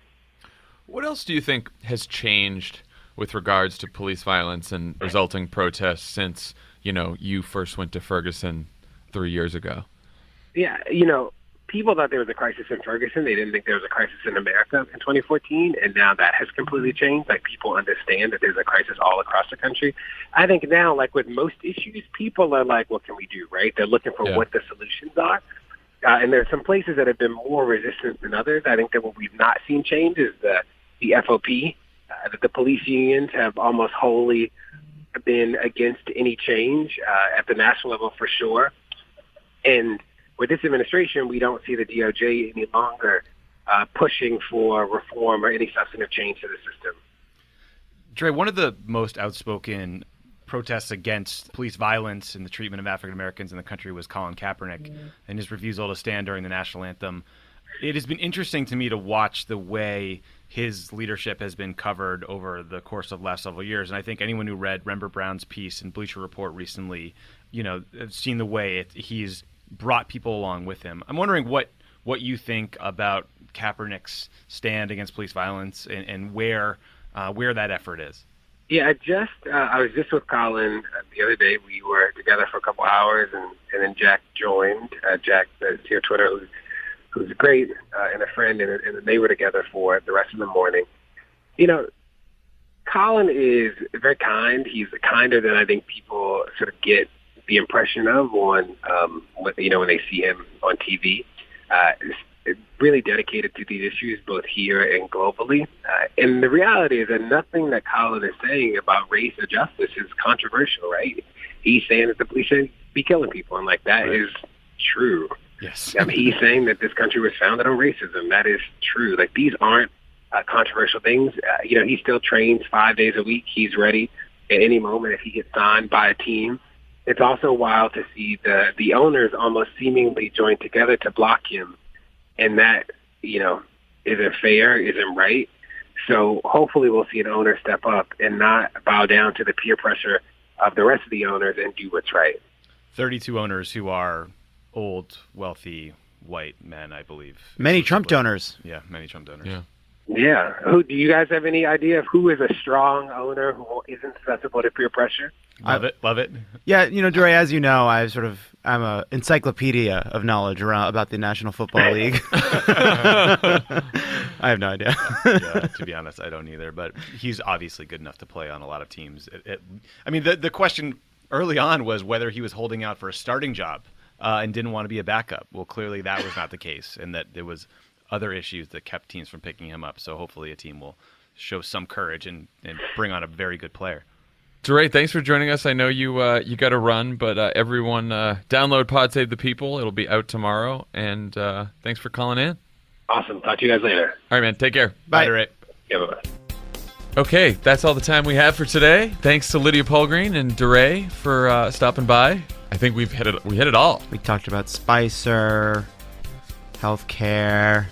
[SPEAKER 1] What else do you think has changed with regards to police violence and resulting protests since, you first went to Ferguson 3 years ago?
[SPEAKER 5] Yeah, people thought there was a crisis in Ferguson. They didn't think there was a crisis in America in 2014, and now that has completely changed. Like, people understand that there's a crisis all across the country. I think now, like with most issues, people are like, what can we do, right? They're looking for what the solutions are. And there are some places that have been more resistant than others. I think that what we've not seen change is the FOP, that the police unions have almost wholly been against any change at the national level for sure. And with this administration, we don't see the DOJ any longer pushing for reform or any substantive change to the system.
[SPEAKER 3] Dre, one of the most outspoken protests against police violence and the treatment of African Americans in the country was Colin Kaepernick and his refusal to stand during the national anthem. It has been interesting to me to watch the way his leadership has been covered over the course of the last several years. And I think anyone who read Rember Brown's piece in Bleacher Report recently, have seen the way he's brought people along with him. I'm wondering what you think about Kaepernick's stand against police violence and where that effort is.
[SPEAKER 5] Yeah, I was just with Colin the other day. We were together for a couple hours, and then Jack joined. Jack, the CEO Twitter, who's great and a friend, and they were together for the rest of the morning. Colin is very kind. He's kinder than I think people sort of get the impression of when they see him on TV. Really dedicated to these issues, both here and globally. And the reality is that nothing that Colin is saying about race or justice is controversial, right? He's saying that the police should be killing people, and that is true.
[SPEAKER 3] Yes.
[SPEAKER 5] He's saying that this country was founded on racism. That is true. These aren't controversial things. He still trains 5 days a week. He's ready at any moment if he gets signed by a team. It's also wild to see the owners almost seemingly join together to block him. And that isn't fair, isn't right. So hopefully we'll see an owner step up and not bow down to the peer pressure of the rest of the owners and do what's right.
[SPEAKER 3] 32 owners who are old, wealthy, white men, I believe.
[SPEAKER 2] Many Trump donors.
[SPEAKER 3] Yeah, many Trump donors.
[SPEAKER 1] Yeah.
[SPEAKER 5] Yeah. Do you guys have any idea of who is a strong owner who isn't susceptible to peer pressure?
[SPEAKER 3] Love it.
[SPEAKER 2] Yeah, DeRay, as you know, I'm a encyclopedia of knowledge about the National Football League. I have no idea.
[SPEAKER 3] Yeah, to be honest, I don't either. But he's obviously good enough to play on a lot of teams. The question early on was whether he was holding out for a starting job and didn't want to be a backup. Well, clearly that was not the case, and that there was other issues that kept teams from picking him up. So hopefully a team will show some courage and bring on a very good player.
[SPEAKER 1] DeRay, thanks for joining us. I know you got to run, but everyone download Pod Save the People. It'll be out tomorrow, and thanks for calling in.
[SPEAKER 5] Awesome. Talk to you guys later.
[SPEAKER 1] All right, man. Take care.
[SPEAKER 2] Bye.
[SPEAKER 3] DeRay.
[SPEAKER 5] Yeah, bye-bye.
[SPEAKER 1] Okay, that's all the time we have for today. Thanks to Lydia Polgreen and DeRay for stopping by. I think we hit it all.
[SPEAKER 2] We talked about Spicer, healthcare,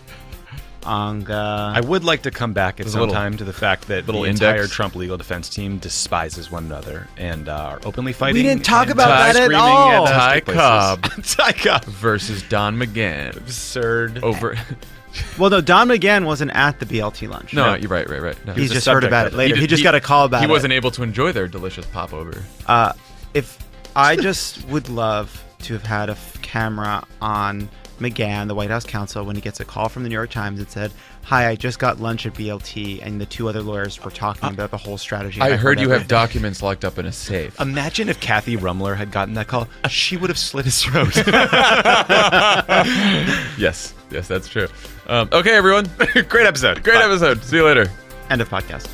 [SPEAKER 2] Anga.
[SPEAKER 3] I would like to come back at some time to the fact that the entire
[SPEAKER 1] index.
[SPEAKER 3] Trump legal defense team despises one another and are openly fighting.
[SPEAKER 2] We didn't talk
[SPEAKER 3] and
[SPEAKER 2] about that at
[SPEAKER 3] screaming
[SPEAKER 2] all.
[SPEAKER 1] Ty Cobb.
[SPEAKER 3] Ty Cobb
[SPEAKER 1] versus Don McGahn.
[SPEAKER 3] Absurd.
[SPEAKER 1] Over.
[SPEAKER 2] Well, no, Don McGahn wasn't at the BLT lunch.
[SPEAKER 1] No, you're right. No.
[SPEAKER 2] He's
[SPEAKER 3] the
[SPEAKER 2] just heard
[SPEAKER 3] subject
[SPEAKER 2] about
[SPEAKER 3] of
[SPEAKER 2] it
[SPEAKER 3] it.
[SPEAKER 2] later. He just got a call about it.
[SPEAKER 1] He wasn't able to enjoy their delicious popover.
[SPEAKER 2] If I just would love to have had a camera on McGahn, the White House counsel, when he gets a call from the New York Times that said, "Hi, I just got lunch at BLT," and the two other lawyers were talking about the whole strategy.
[SPEAKER 1] I heard you have
[SPEAKER 2] everything.
[SPEAKER 1] documents locked up in a safe.
[SPEAKER 3] Imagine if Kathy Rumler had gotten that call. She would have slit his throat.
[SPEAKER 1] Yes, that's true. Okay, everyone.
[SPEAKER 3] Great episode.
[SPEAKER 1] Great episode. See you later.
[SPEAKER 2] End of podcast.